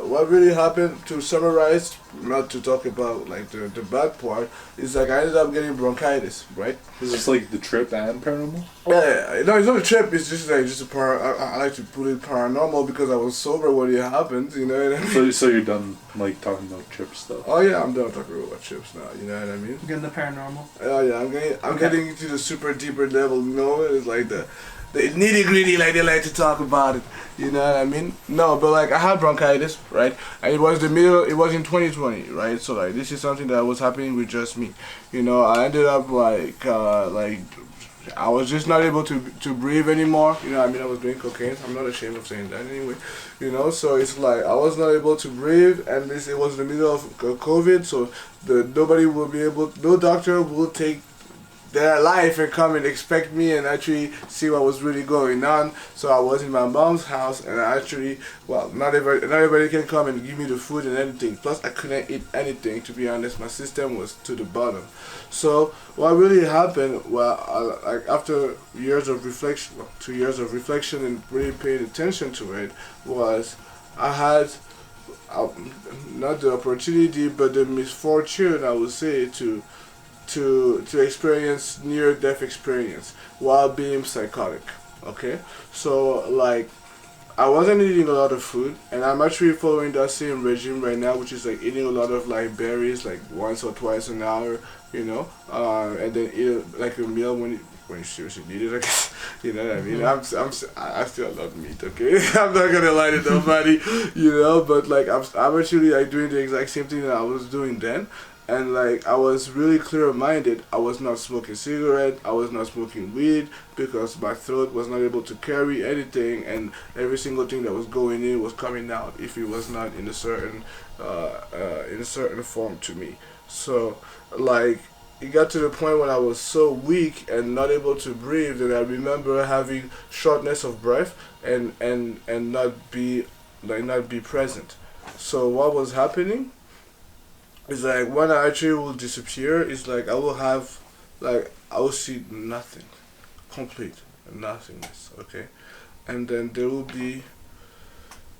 what really happened, to summarize, not to talk about like the bad part, is like I ended up getting bronchitis, right? Is this like the trip and paranormal? Yeah, no, it's not a trip. It's just like I like to put it paranormal because I was sober when it happened. You know what I mean? So you're done like talking about trips stuff. Oh yeah, I'm done talking about trips now. You know what I mean? Getting the paranormal. Oh yeah, I'm getting into the super deeper level. You know, it's like the the nitty gritty like they like to talk about it. You know what I mean? No, but like I had bronchitis, right? And it was it was in 2020, right? So like this is something that was happening with just me. You know, I ended up like I was just not able to breathe anymore. You know what I mean? I was doing cocaine. I'm not ashamed of saying that anyway. You know, so it's like I was not able to breathe, and it was in the middle of COVID, so nobody will be able, no doctor will take their life and come and expect me and actually see what was really going on. So I was in my mom's house, and I actually, well, not everybody can come and give me the food and anything. Plus I couldn't eat anything, to be honest. My system was to the bottom. So what really happened, well, like after years of reflection, 2 years of reflection and really paying attention to it, was I had not the opportunity but the misfortune, I would say, to experience near-death experience while being psychotic. Okay, so like I wasn't eating a lot of food, and I'm actually following that same regime right now, which is like eating a lot of like berries like once or twice an hour, you know, and then eat like a meal when you seriously need it, I guess. You know what I mean? I still love meat, okay? I'm not gonna lie to nobody, you know, but like I'm actually like doing the exact same thing that I was doing then. And like I was really clear-minded. I was not smoking cigarette, I was not smoking weed, because my throat was not able to carry anything, and every single thing that was going in was coming out if it was not in a certain form to me. So like it got to the point when I was so weak and not able to breathe that I remember having shortness of breath and not be present. So what was happening? It's like when I actually will disappear, it's like I will see nothing, complete nothingness, okay, and then there will be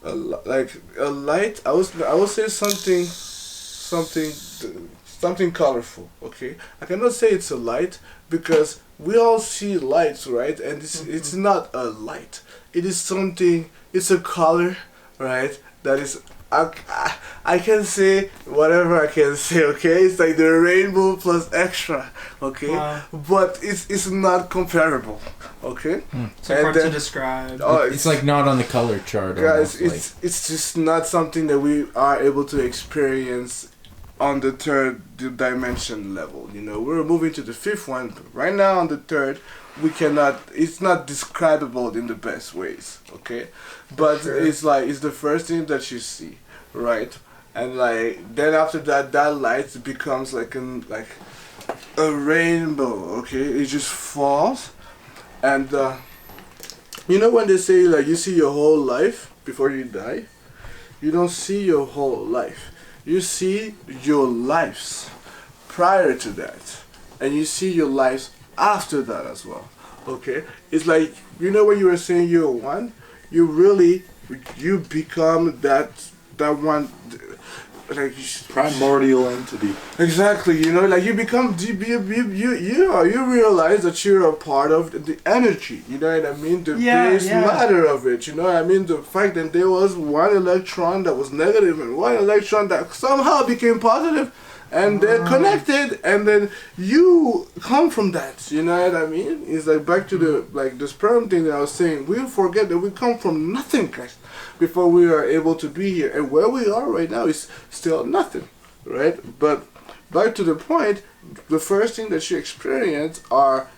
a light. I will say something colorful, okay. I cannot say it's a light because we all see lights, right? And it's not a light. It is something. It's a color, right? That is. I can say whatever I can say, okay? It's like the rainbow plus extra, okay? Wow. But it's not comparable, okay? It's like hard to describe. Oh, It's like not on the color chart. guys, Almost, it's just not something that we are able to experience on the third dimension level. You know, we're moving to the fifth one, but right now on the third, we cannot. It's not describable in the best ways, okay? But Sure. it's like it's the first thing that you see, right? And like then after that light becomes like a rainbow, okay? It just falls, and you know when they say like you see your whole life before you die, you don't see your whole life. You see your lives prior to that, and you see your lives after that as well, okay? It's like, you know when you were saying you're one, you become that one, like Primordial entity. exactly, you know, like you become you realize that you're a part of the energy, you know what I mean, the base matter of it, you know what I mean, the fact that there was one electron that was negative and one electron that somehow became positive, and they're connected, and then you come from that, you know what I mean? It's like back to the sperm thing that I was saying. We forget that we come from nothing, guys, before we are able to be here, and where we are right now is still nothing, right? But back to the point, the first thing that you experience are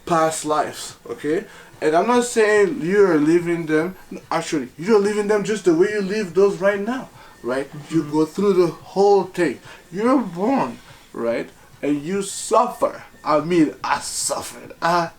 past lives, okay? And I'm not saying you're living them, actually, you're living them just the way you live those right now, right? You go through the whole thing. You're born, right? And you suffer. I mean, I suffered. I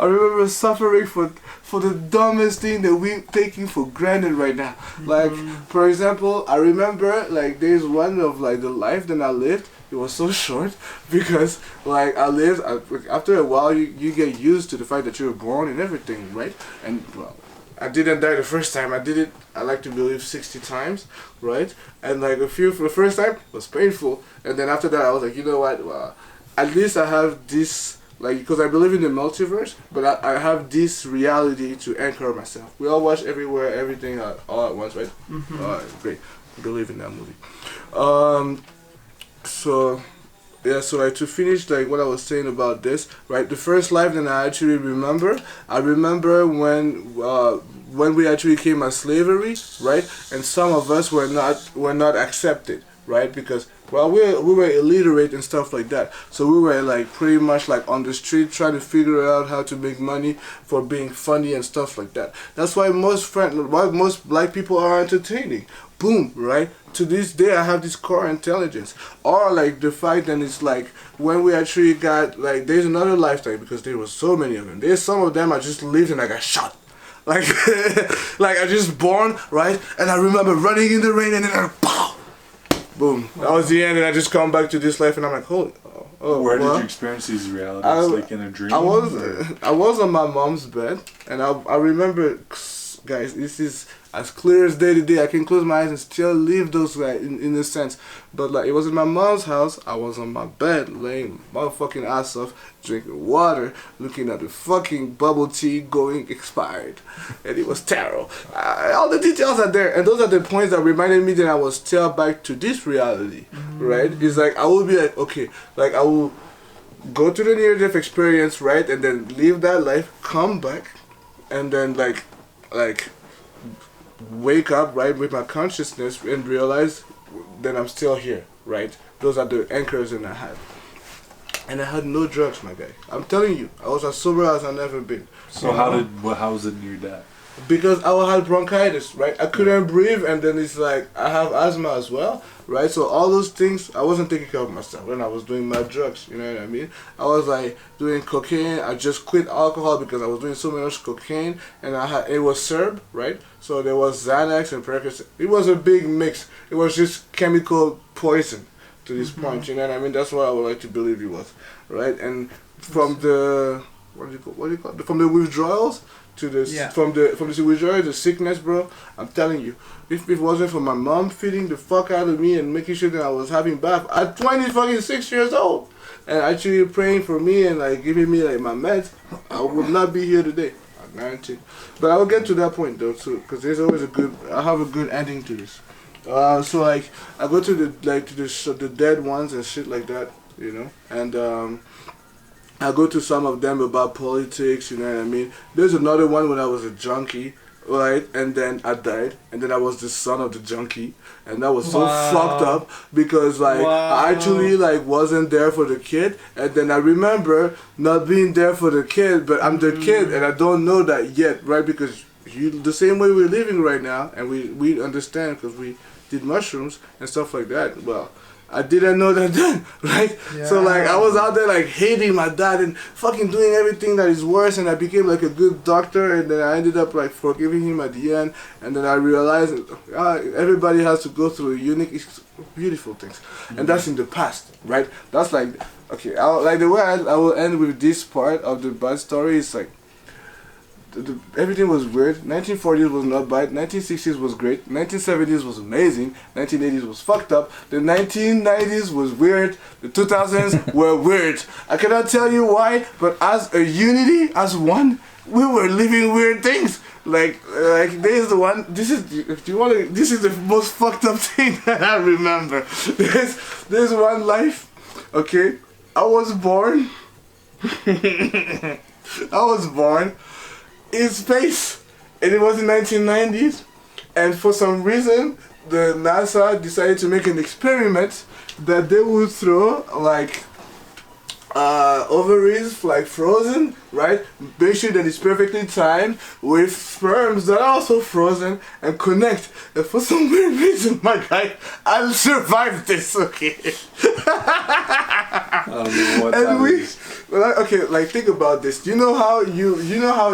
remember suffering for the dumbest thing that we're taking for granted right now. Like, for example, I remember like days one of like the life that I lived. It was so short because like I lived, after a while you get used to the fact that you were born and everything, right? And well, I didn't die the first time. I did it, I like to believe, 60 times, right? And like a few for the first time was painful, and then after that I was like, you know what? Well, at least I have this, like, because I believe in the multiverse, but I have this reality to anchor myself. We all watch Everywhere, Everything, all at once, right? Great, I believe in that movie. So Yeah, so like to finish like what I was saying about this, right? The first life that I actually remember, I remember when we actually came as slavery, right? And some of us were not accepted, right? Because well, we were illiterate and stuff like that. So we were like pretty much like on the street trying to figure out how to make money for being funny and stuff like that. That's why most black people are entertaining. Boom, right? To this day I have this core intelligence. Or like the fact that it's like when we actually got like there's another lifetime because there was so many of them. There's some of them I just lived and I got shot. Like like I just born, right? And I remember running in the rain and then I pow! Boom. That was the end and I just come back to this life and I'm like, holy where did you experience these realities? Like in a dream? I was on my mom's bed and I remember, guys, this is as clear as day to day. I can close my eyes and still live those like in a sense. But like it was in my mom's house. I was on my bed laying motherfucking ass off, drinking water, looking at the fucking bubble tea going expired, and it was terrible. All the details are there, and those are the points that reminded me that I was still back to this reality, right? It's like I will be like, okay, like I will go to the near-death experience, right, and then live that life, come back, and then like wake up, right, with my consciousness and realize that I'm still here, right? Those are the anchors that I had. And I had no drugs, my guy. I'm telling you, I was as sober as I've never been. So how was it near death? Because I had bronchitis, right? I couldn't breathe, and then it's like I have asthma as well, right? So all those things, I wasn't taking care of myself when I was doing my drugs, you know what I mean? I was like doing cocaine. I just quit alcohol because I was doing so much cocaine, and it was Serb, right? So there was Xanax and Percocet. It was a big mix. It was just chemical poison to this point, you know what I mean? That's what I would like to believe it was, right? And from the what do you call it? From the withdrawals to the from the withdrawal, the sickness, bro. I'm telling you, if it wasn't for my mom feeding the fuck out of me and making sure that I was having bath at 26 years old, and actually praying for me and like giving me like my meds, I would not be here today. I guarantee. But I will get to that point though too, because there's always I have a good ending to this. So like I go to the dead ones and shit like that, you know, and I go to some of them about politics, you know what I mean? There's another one when I was a junkie, right? And then I died, and then I was the son of the junkie, and that was so fucked up because like I actually like wasn't there for the kid, and then I remember not being there for the kid, but I'm the kid, and I don't know that yet, right? Because the same way we're living right now, and we understand because we did mushrooms and stuff like that. Well, I didn't know that then, right? Yeah. So like I was out there like hating my dad and fucking doing everything that is worse, and I became like a good doctor, and then I ended up like forgiving him at the end, and then I realized everybody has to go through unique, beautiful things, and that's in the past, right? That's like okay, like the way I will end with this part of the bad story is like. Everything was weird. 1940s was not bad. 1960s was great. 1970s was amazing. 1980s was fucked up. The 1990s was weird. The 2000s were weird. I cannot tell you why, but as a unity, as one, we were living weird things. Like there's the one. This is if you want to. This is the most fucked up thing that I remember. There's one life. Okay, I was born. I was born in space, and it was in 1990s, and for some reason the NASA decided to make an experiment that they would throw like ovaries like frozen, right? Make sure that it's perfectly timed with sperms that are also frozen and connect. And for some weird reason, my guy, I survived this. Okay. I don't know what that is. Okay, like think about this. You know how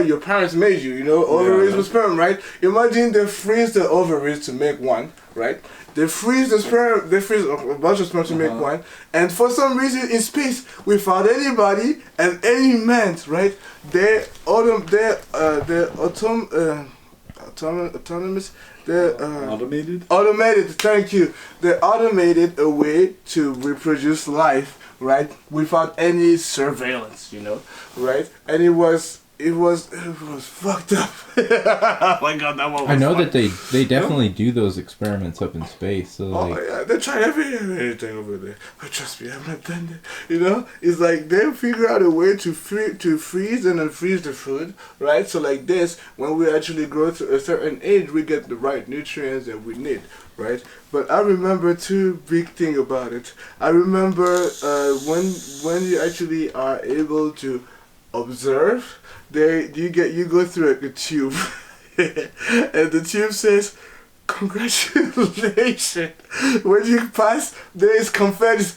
your parents made you. You know, ovaries with sperm, right? Imagine they freeze the ovaries to make one, right? They freeze the sperm. They freeze a bunch of sperm to make one. And for some reason, in space, without anybody and any man, right? Automated. Automated. Thank you. They automated a way to reproduce life, right? Without any surveillance, you know, right? And it was it was fucked up. Oh my god, that one was I know fun. that they definitely do those experiments up in space. So like, Oh yeah, they try everything over there. But trust me, I've not done that. You know, it's like they figure out a way to freeze and unfreeze the food, right? So like this, when we actually grow to a certain age, we get the right nutrients that we need, right? But I remember two big thing about it. I remember when you actually are able to observe, you go through a tube, and the tube says, "Congratulations!" When you pass, there is confetti.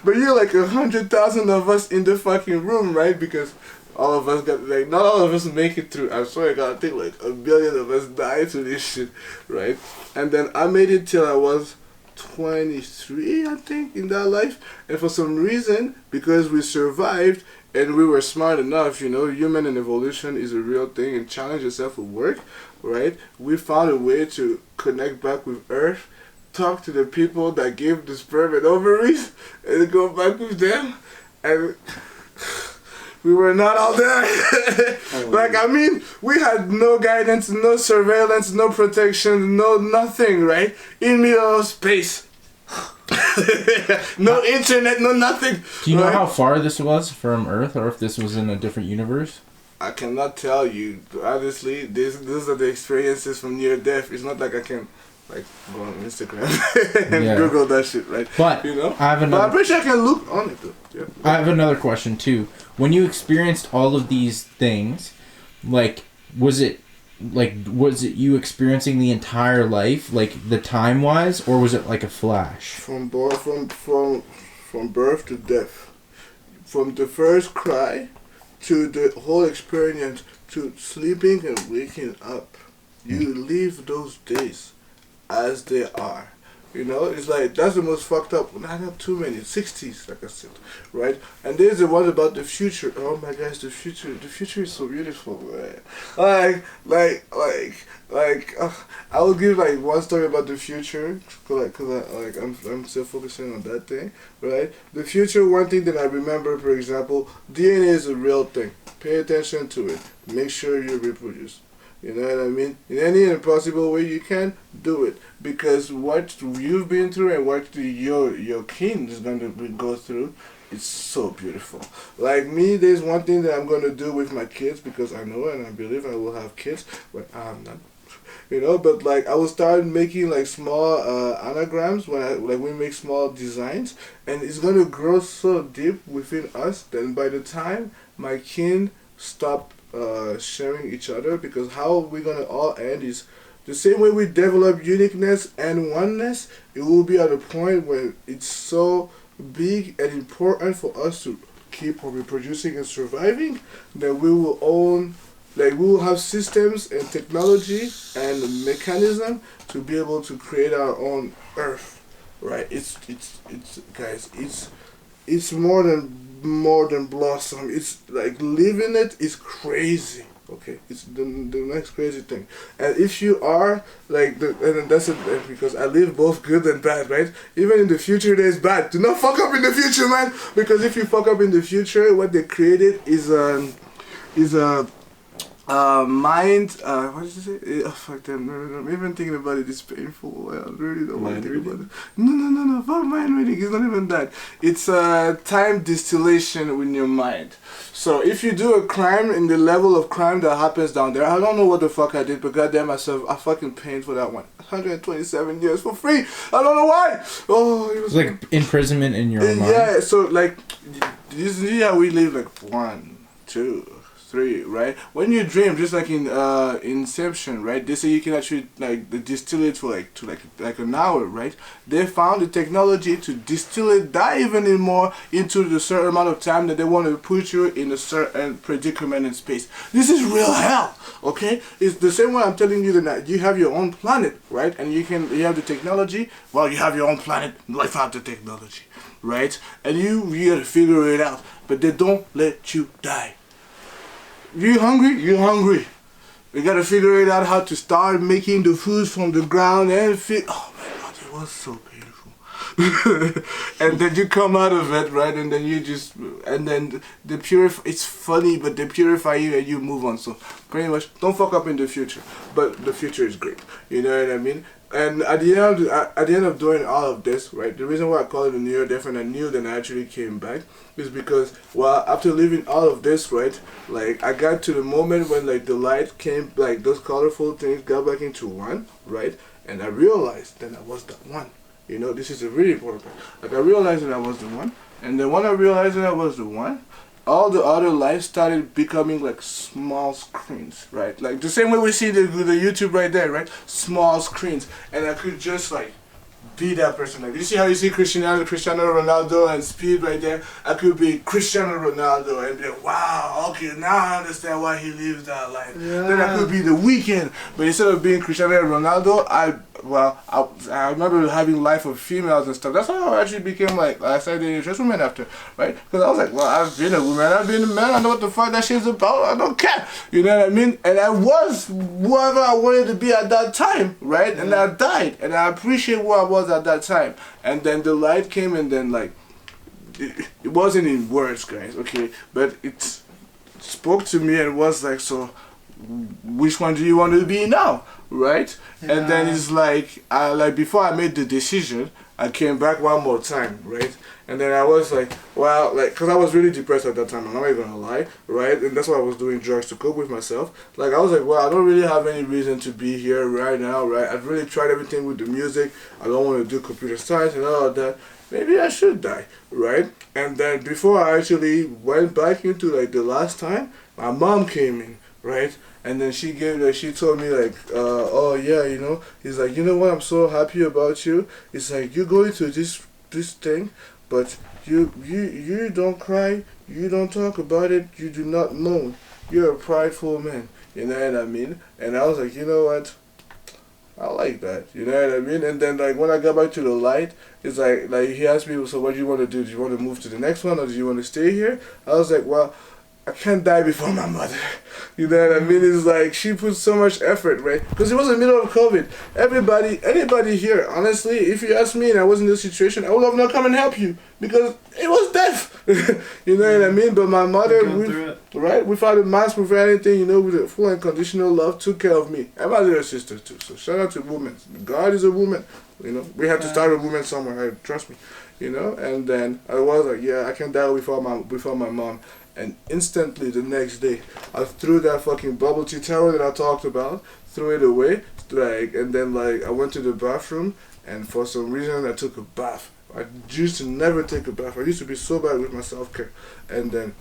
But you're like 100,000 of us in the fucking room, right? Because all of us got, like, not all of us make it through. I swear to God, I think like 1 billion of us died to this shit, right? And then I made it till I was 23, I think, in that life. And for some reason, because we survived and we were smart enough, you know, human and evolution is a real thing, and challenge yourself will work, right? We found a way to connect back with Earth, talk to the people that gave the sperm and ovaries, and go back with them, and we were not all there. Like, I mean, we had no guidance, no surveillance, no protection, no nothing, right? In middle of space. No internet, no nothing. do you know right? how far this was from Earth, or if this was in a different universe? I cannot tell you. Honestly, these are the experiences from near death. It's not like I can, like, go on Instagram and Yeah. Google that shit, right? But You know? I have But I'm another. pretty sure I can look on it, though. Yeah. I have another question too. When you experienced all of these things, like, was it you experiencing the entire life, like the time wise, or was it like a flash? From birth to death, from the first cry to the whole experience to sleeping and waking up, you live those days as they are. You know, it's like, that's the most fucked up. I not too many, 60s, like I said, right? And there's the one about the future. Oh my gosh, the future is so beautiful, man. I will give like one story about the future, cause I'm still focusing on that thing, right? The future, one thing that I remember, for example, DNA is a real thing. Pay attention to it. Make sure you reproduce. You know what I mean? In any impossible way you can, do it. Because what you've been through and what your kin is going to go through, it's so beautiful. Like me, there's one thing that I'm going to do with my kids, because I know and I believe I will have kids, but I'm not. You know, but like I will start making like small anagrams when we make small designs, and it's going to grow so deep within us that by the time my kin stop sharing each other, because how we're gonna all end is the same way we develop uniqueness and oneness. It will be at a point where it's so big and important for us to keep on reproducing and surviving that we will own, like, we will have systems and technology and mechanism to be able to create our own Earth, right? It's guys, it's more than blossom. It's like living it is crazy. Okay, it's the next crazy thing. And if you are like and that's it, because I live both good and bad, right? Even in the future there's bad. Do not fuck up in the future, man, because if you fuck up in the future, what they created is a mind, what did you say? Oh, fuck them. No. I'm even thinking about it. It's painful. I really don't want to think about it. No. Fuck mind reading. It's not even that. It's time distillation in your mind. So if you do a crime in the level of crime that happens down there, I don't know what the fuck I did, but goddamn myself, I fucking paid for that one. 127 years for free. I don't know why. Oh, it was like imprisonment in your own mind. Yeah. So like, you see how we live, like 1, 2, 3, right? When you dream, just like in Inception, right? They say you can actually like distill it for like an hour, right? They found the technology to distill it that even more into the certain amount of time that they want to put you in a certain predicament in space. This is real hell, okay? It's the same way I'm telling you that you have your own planet, right? And you have the technology. Well, you have your own planet without the technology, right? And you gotta figure it out, but they don't let you die. You hungry? You hungry. We gotta figure it out how to start making the food from the ground and feed. Oh my god, it was so beautiful. and then you come out of it, right? And then they purify. It's funny, but they purify you and you move on. So pretty much, don't fuck up in the future. But the future is great. You know what I mean? And at the end of doing all of this, right? The reason why I call it a near death and I knew that I actually came back is because, well, after living all of this, right? Like I got to the moment when like the light came, like those colorful things got back into one, right? And I realized that I was the one. You know, this is a really important part. Like I realized that I was the one, and then when I realized that I was the one, all the other lights started becoming like small screens, right? Like the same way we see the YouTube right there, right? Small screens, and I could just like be that person. Like you see how you see Cristiano Ronaldo and Speed right there. I could be Cristiano Ronaldo and be like, wow, okay, now I understand why he lives that life. Yeah. Then I could be the Weeknd, but instead of being Cristiano Ronaldo, I remember having life of females and stuff. That's how I actually became like I started dating trans women after, right? Because I was like, well, I've been a woman, I've been a man, I know what the fuck that shit's about, I don't care. You know what I mean? And I was whoever I wanted to be at that time, right? And I died, and I appreciate who I was at that time. And then the light came, and then like it wasn't in words, guys, okay? But it spoke to me and was like, so which one do you want to be now? Right? Yeah. And then it's like before I made the decision, I came back one more time, right? And then I was like, well, like, because I was really depressed at that time, I'm not even gonna lie, right? And that's why I was doing drugs to cope with myself. Like, I was like, well, I don't really have any reason to be here right now, right? I've really tried everything with the music. I don't want to do computer science and all of that. Maybe I should die, right? And then before I actually went back into, like, the last time, my mom came in, right? And then she told me like, oh yeah, you know, he's like, you know what, I'm so happy about you. It's like, you go into this thing, but you don't cry, you don't talk about it, you do not moan. You're a prideful man. You know what I mean? And I was like, you know what? I like that. You know what I mean? And then like when I got back to the light, it's like he asked me, so what do you want to do? Do you want to move to the next one or do you want to stay here? I was like, well, I can't die before my mother. You know what I mean? It's like she put so much effort, right? Because it was the middle of COVID. Anybody here, honestly, if you ask me and I was in this situation, I would have not come and help you because it was death. You know what I mean? But my mother, without a mask, without anything, you know, with a full unconditional love, took care of me and my little sister too. So shout out to women. God is a woman. You know, we have to start a woman somewhere. Trust me. You know, and then I was like, yeah, I can die before my mom. And instantly the next day, I threw that fucking bubble tea towel that I talked about, threw it away, and then I went to the bathroom, and for some reason I took a bath. I used to never take a bath. I used to be so bad with my self-care, and then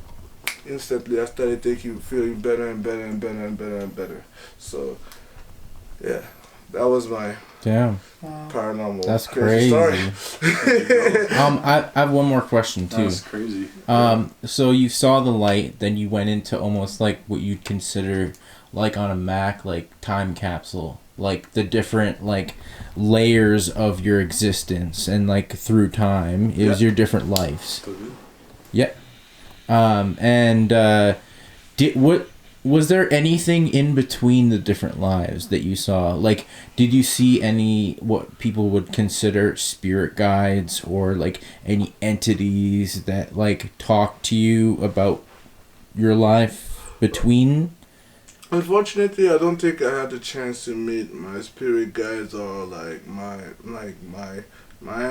instantly I started feeling better and better and better and better and better. So, yeah, that was my paranormal. That's crazy. Story. I have one more question too. That's crazy. So you saw the light, then you went into almost like what you'd consider like on a Mac, like time capsule, like the different like layers of your existence, and like through time, it was your different lives. Yeah. Was there anything in between the different lives that you saw? Like, did you see any, what people would consider spirit guides, or like any entities that like talk to you about your life between? Unfortunately, I don't think I had the chance to meet my spirit guides or like my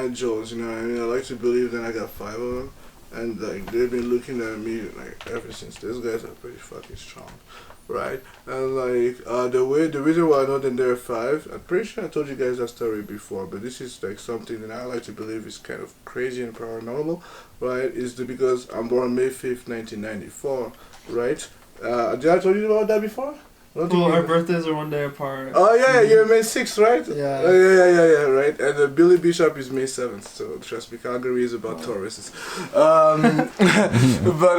angels. You know what I mean? I like to believe that I got 5 of them. And like they've been looking at me like ever since. These guys are pretty fucking strong, right? And like the reason why I know that there are 5, I'm pretty sure I told you guys that story before, but this is like something that I like to believe is kind of crazy and paranormal, right? Is because I'm born May 5th, 1994, right? Did I told you about that before? Well, our birthdays are one day apart. Oh yeah, you're May 6th, right? Yeah. Yeah, right. And Billy Bishop is May 7th, so trust me, Calgary is about Tauruses. But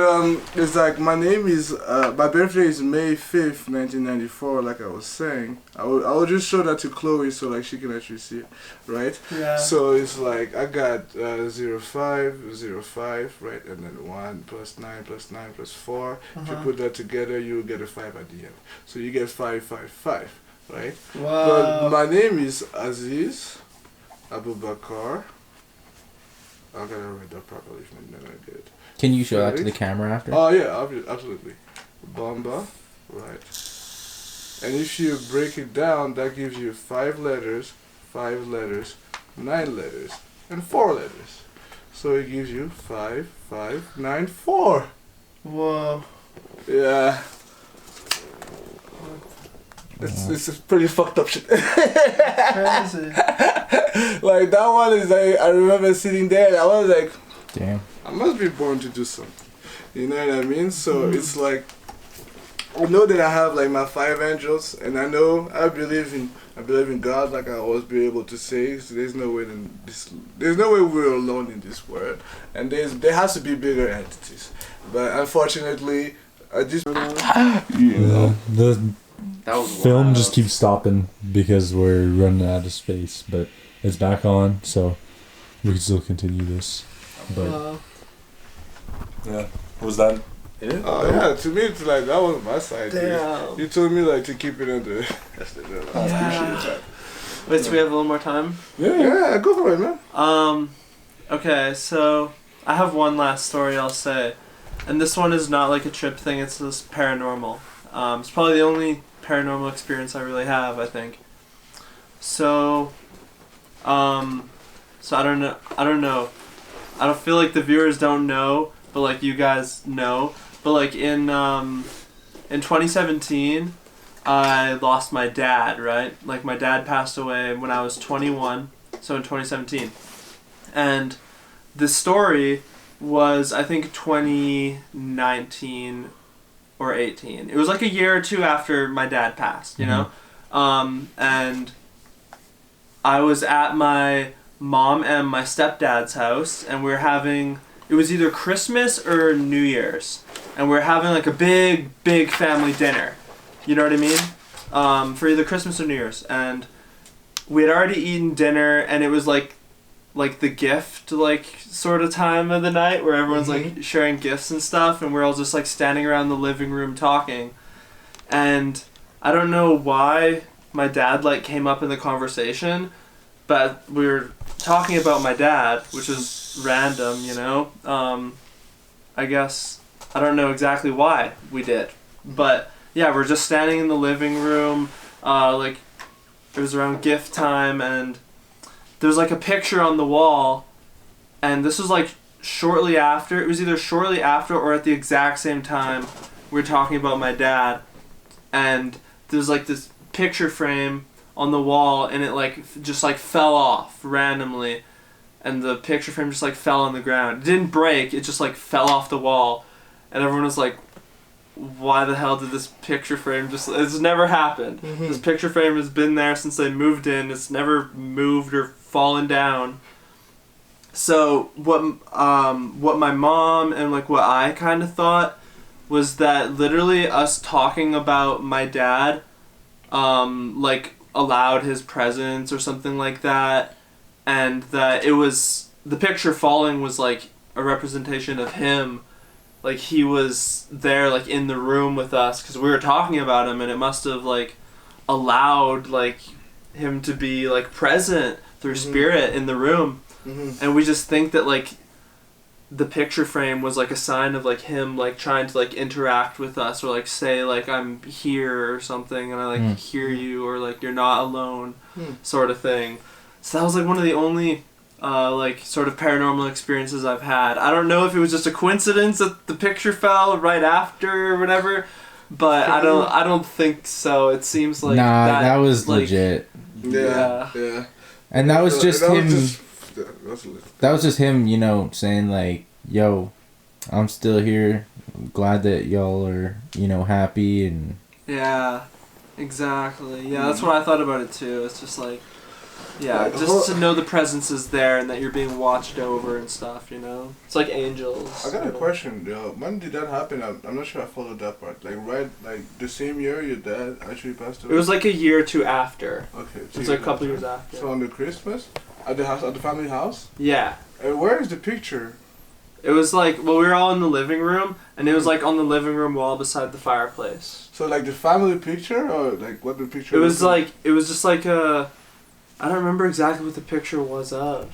it's like my name is my birthday is May 5th, 1994. Like I was saying, I will just show that to Chloe so like she can actually see it, right? Yeah. So it's like I got 05, right, and then 1 + 9 + 9 + 4. If you put that together, you will get a 5 at the end. So you get 555, right? Wow. But my name is Aziz Abubakar I gotta read that properly, and then I did. Can you show that to the camera after? Oh yeah, absolutely. Bomba, right. And if you break it down, that gives you 5 letters, 9 letters, and 4 letters. So it gives you 5, 5, 9, 4. Whoa. Yeah. It's a pretty fucked up shit. Crazy. Like that one is like, I remember sitting there and I was like, Damn. I must be born to do something. You know what I mean? So it's like, I know that I have like my 5 angels, and I know I believe in God, like I always be able to say. So there's no way we're alone in this world, and there has to be bigger entities. But unfortunately, I just The That was film wild. just keeps stopping because we're running out of space, but it's back on, so we can still continue this. But yeah, was that it? Oh yeah, to me it's like that was my side. dude. Damn. You told me like to keep it under. I appreciate that. Wait, so we have a little more time? Yeah, go for it, man. Okay, so I have one last story I'll say. And this one is not like a trip thing, it's just paranormal. It's probably the only paranormal experience I really have, I think. So I don't know. I don't feel like the viewers don't know, but like you guys know. But like in 2017, I lost my dad, right? Like my dad passed away when I was 21, so in 2017. And the story was, I think, 2019 or 18. It was like a year or two after my dad passed, you know? And I was at my mom and my stepdad's house, and we were having, it was either Christmas or New Year's, and we were having like a big family dinner, you know what I mean, for either Christmas or New Year's. And we had already eaten dinner, and it was like the gift like sort of time of the night where everyone's like sharing gifts and stuff, and we're all just like standing around the living room talking. And I don't know why my dad like came up in the conversation, but we were talking about my dad, which is random, you know. I guess I don't know exactly why we did, but yeah, we're just standing in the living room. Like it was around gift time, and there was like a picture on the wall, and this was like shortly after. It was either shortly after or at the exact same time we were talking about my dad, and there's like this picture frame on the wall, and it like just like fell off randomly, and the picture frame just like fell on the ground. It didn't break, it just like fell off the wall, and everyone was like, why the hell did this picture frame it's never happened. This picture frame has been there since they moved in. It's never moved or fallen down. So what my mom and like what I kind of thought was that literally us talking about my dad like allowed his presence or something like that, and that it was the picture falling was like a representation of him. Like he was there like in the room with us because we were talking about him, and it must have like allowed like him to be like present through spirit in the room. And we just think that like the picture frame was like a sign of like him like trying to like interact with us, or like say like I'm here or something, and I like hear you, or like you're not alone sort of thing. So that was like one of the only like sort of paranormal experiences I've had. I don't know if it was just a coincidence that the picture fell right after or whatever, but I don't think so. It seems like that was like, legit. Yeah. And that was just him. That was just him. him, you know, saying like, "Yo, I'm still here. Glad that y'all are, you know, happy." And yeah, exactly. Yeah, that's what I thought about it too. It's just like, yeah, just to know the presence is there and that you're being watched over and stuff. You know, it's like angels. I got a question. When did that happen? I'm not sure I followed that part. Like like the same year your dad actually passed away. It was like a year or two after. Okay. It was like a couple years after. So on the Christmas, at the house, at the family house. Yeah. Where is the picture? It was like, well, we were all in the living room, and it was like on the living room wall beside the fireplace. So like the family picture, or like what the picture? It was like, it was just like a, I don't remember exactly what the picture was of.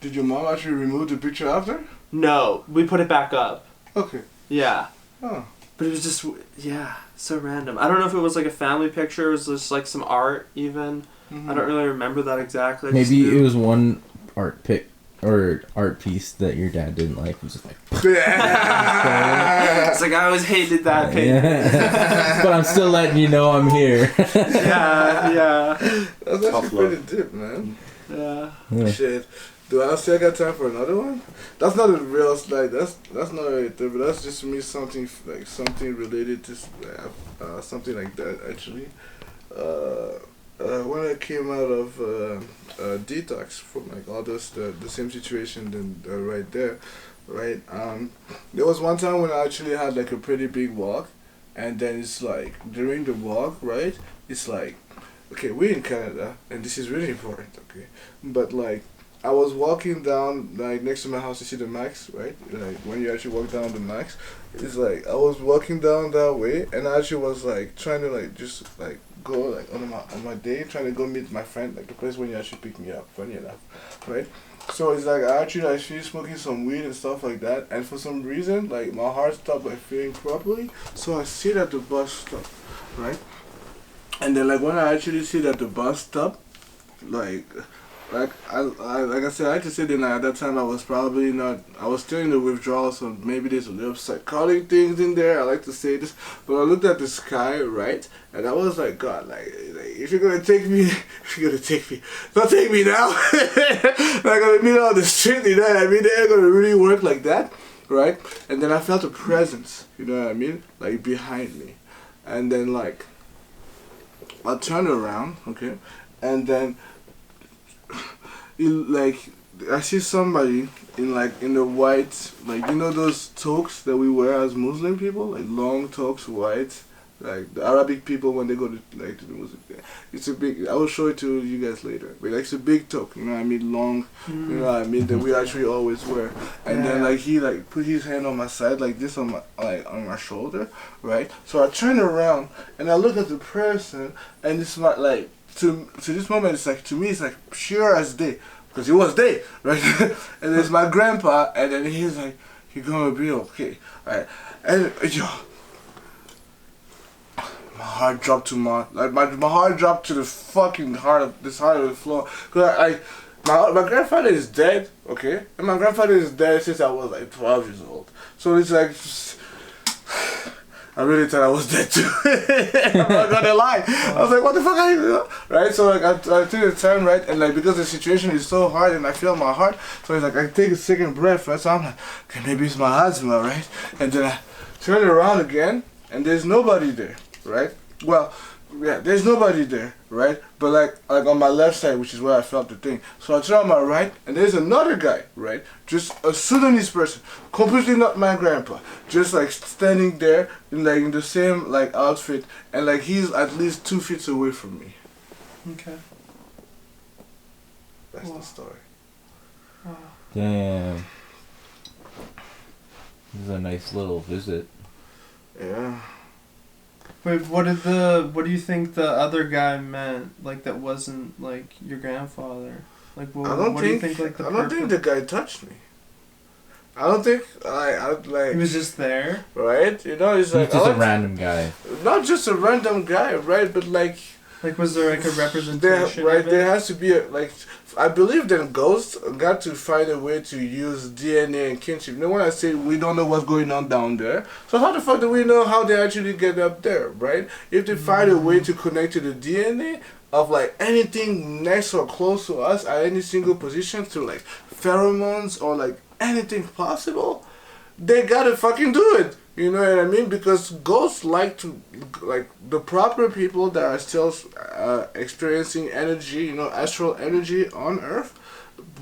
Did your mom actually remove the picture after? No, we put it back up. Okay. Yeah. Oh. But it was just, yeah, so random. I don't know if it was like a family picture, it was just like some art even. I don't really remember that exactly. Maybe it was one art piece that your dad didn't like. It was just like... It's like, I always hated that painting. Yeah. But I'm still letting you know I'm here. Yeah. That's actually pretty deep, man. Yeah. Shit. Do I still got time for another one? That's not a real like that's not right there, but that's just me something like something related to something like that actually. When I came out of detox from like all those the same situation then right there, right? There was one time when I actually had like a pretty big walk, and then it's like during the walk, right? It's like, okay, we're in Canada, and this is really important, okay, but like. I was walking down like next to my house. You see the Max, right? Like when you actually walk down the Max, it's like I was walking down that way, and I actually was like trying to like just like go like on my day, trying to go meet my friend, like the place when you actually pick me up. Funny enough, right? So it's like I actually like finished smoking some weed and stuff like that, and for some reason like my heart stopped like feeling properly. So I sit at the bus stop, right? And then like when I actually sit at the bus stop, like I said, I had to say that at that time I was probably not, I was still in the withdrawal, so maybe there's a little psychotic things in there, I like to say this, but I looked at the sky, right, and I was like, God, like if you're gonna take me, don't take me now, like on the middle of the street, you know what I mean, they ain't gonna really work like that, right, and then I felt a presence, you know what I mean, like behind me, and then like, I turned around, okay, and then, I see somebody in the white, like you know those toques that we wear as Muslim people, like long toques, white, like the Arabic people when they go to like to the Muslim. It's a big. I will show it to you guys later. But like it's a big toque, you know what I mean, long, you know what I mean, that we actually always wear. And then like he like put his hand on my side like this on my shoulder, right? So I turn around and I look at the person, and it's not like. To this moment, it's like, to me, it's like pure as day. Because it was day, right? And there's my grandpa, and then he's like, you're gonna be okay. Right? And, yo, my heart dropped to my heart dropped to the fucking heart of the floor. Because my grandfather is dead, okay? And my grandfather is dead since I was like 12 years old. So it's like, I really thought I was dead too. I'm not gonna lie. I was like, what the fuck are you doing? Right? So like I took the time, right? And like because the situation is so hard and I feel my heart, so it's like I take a second breath, right? So I'm like, okay, maybe it's my asthma, right? And then I turn around again and there's nobody there, right? Well, yeah, there's nobody there, right? But like on my left side, which is where I felt the thing. So I turn on my right, and there's another guy, right? Just a Sudanese person, completely not my grandpa, just like standing there in the same like outfit, and like he's at least 2 feet away from me. Okay. That's the story. Wow. Damn. This is a nice little visit. Yeah. Wait, what do you think the other guy meant? Like that wasn't like your grandfather. Like what do you think? Like I don't think the guy touched me. I don't think I like. He was just there, right? You know, he's like just a random guy. Not just a random guy, right? But like was there like a representation? Right, there has to be I believe that ghosts got to find a way to use DNA and kinship. You know when I say we don't know what's going on down there, so how the fuck do we know how they actually get up there, right? If they find a way to connect to the DNA of like anything next or close to us at any single position through like pheromones or like anything possible, they gotta fucking do it. You know what I mean? Because ghosts like the proper people that are still experiencing energy, you know, astral energy on Earth,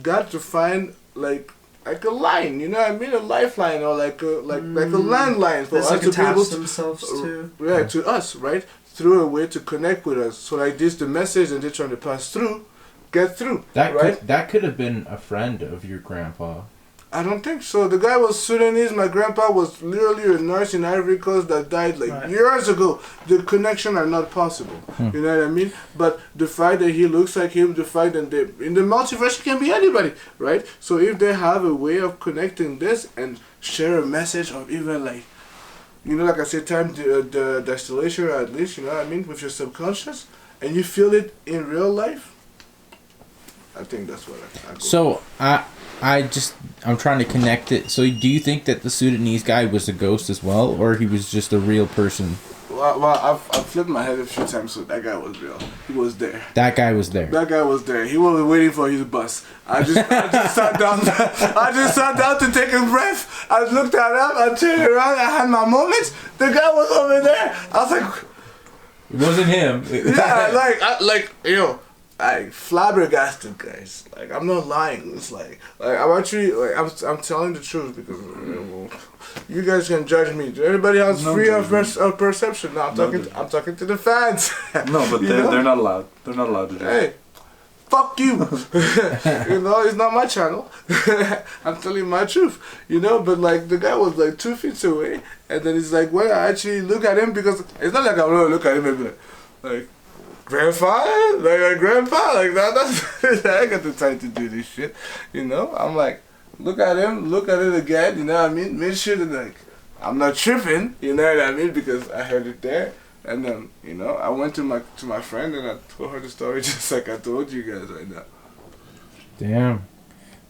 got to find like a line, you know what I mean, a lifeline or like a landline for us to be able to themselves to. Yeah, to us, right? Through a way to connect with us. So like this, the message that they're trying to pass through, get through. That right? that could have been a friend of your grandpa. I don't think so. The guy was Sudanese. My grandpa was literally a nurse in Ivory Coast that died like years ago. The connection are not possible. You know what I mean? But the fact that he looks like him, the fact that in the multiverse, it can be anybody, right? So if they have a way of connecting this and share a message of even like, you know, like I said, time the distillation, at least, you know what I mean, with your subconscious, and you feel it in real life, I think that's what I go. So I'm trying to connect it. So do you think that the Sudanese guy was a ghost as well, or he was just a real person? Well, I've flipped my head a few times, so that guy was real. He was there. That guy was there. That guy was there. He was waiting for his bus. I just sat down. I just sat down to take a breath. I looked at him. I turned around. I had my moments. The guy was over there. I was like, it wasn't him. yeah, I flabbergasted, guys. Like, I'm not lying. It's like I'm actually I'm telling the truth because you guys can judge me. Everybody has free of perception. Now I'm talking to the fans. No, but they're not allowed. They're not allowed to do Hey, fuck you. You know, it's not my channel. I'm telling you my truth. You know, but like the guy was like 2 feet away, and then it's like when I actually look at him, because it's not like I'm gonna look at him and be like grandfather, like grandpa, like that's I got the time to do this shit. You know, I'm like, look at him, look at it again. You know what I mean? Make sure that like I'm not tripping. You know what I mean? Because I heard it there. And then, you know, I went to my friend and I told her the story just like I told you guys right now. Damn.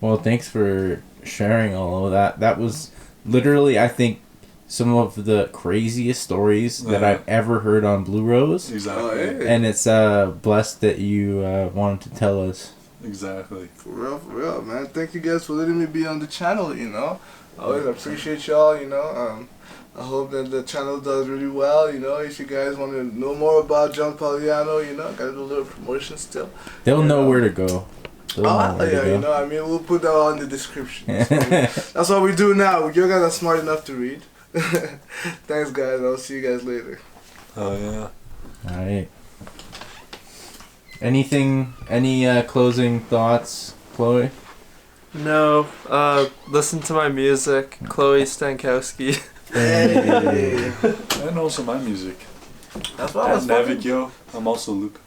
Well, thanks for sharing all of that. That was literally, I think, some of the craziest stories that I've ever heard on Blue Rose. Exactly. Oh, hey. And it's blessed that you wanted to tell us. Exactly. For real, man. Thank you guys for letting me be on the channel, you know. I always appreciate y'all, you know. I hope that the channel does really well, you know. If you guys want to know more about John Pauliano, you know, gotta do a little promotion still. They'll know where to go. You know, I mean, we'll put that all in the description. So that's what we do now. You guys are smart enough to read. Thanks, guys. I'll see you guys later. Oh, yeah. Alright. Any closing thoughts, Chloe? No. Listen to my music, Chloe Stankowski. Hey. And also my music. That's what I was Nevik, yo. I'm also Luke.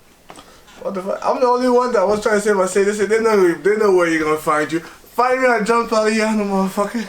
What the fuck? I'm the only one that was trying to say this. They know where you're gonna find you. Find me on John Pauliano, motherfucker.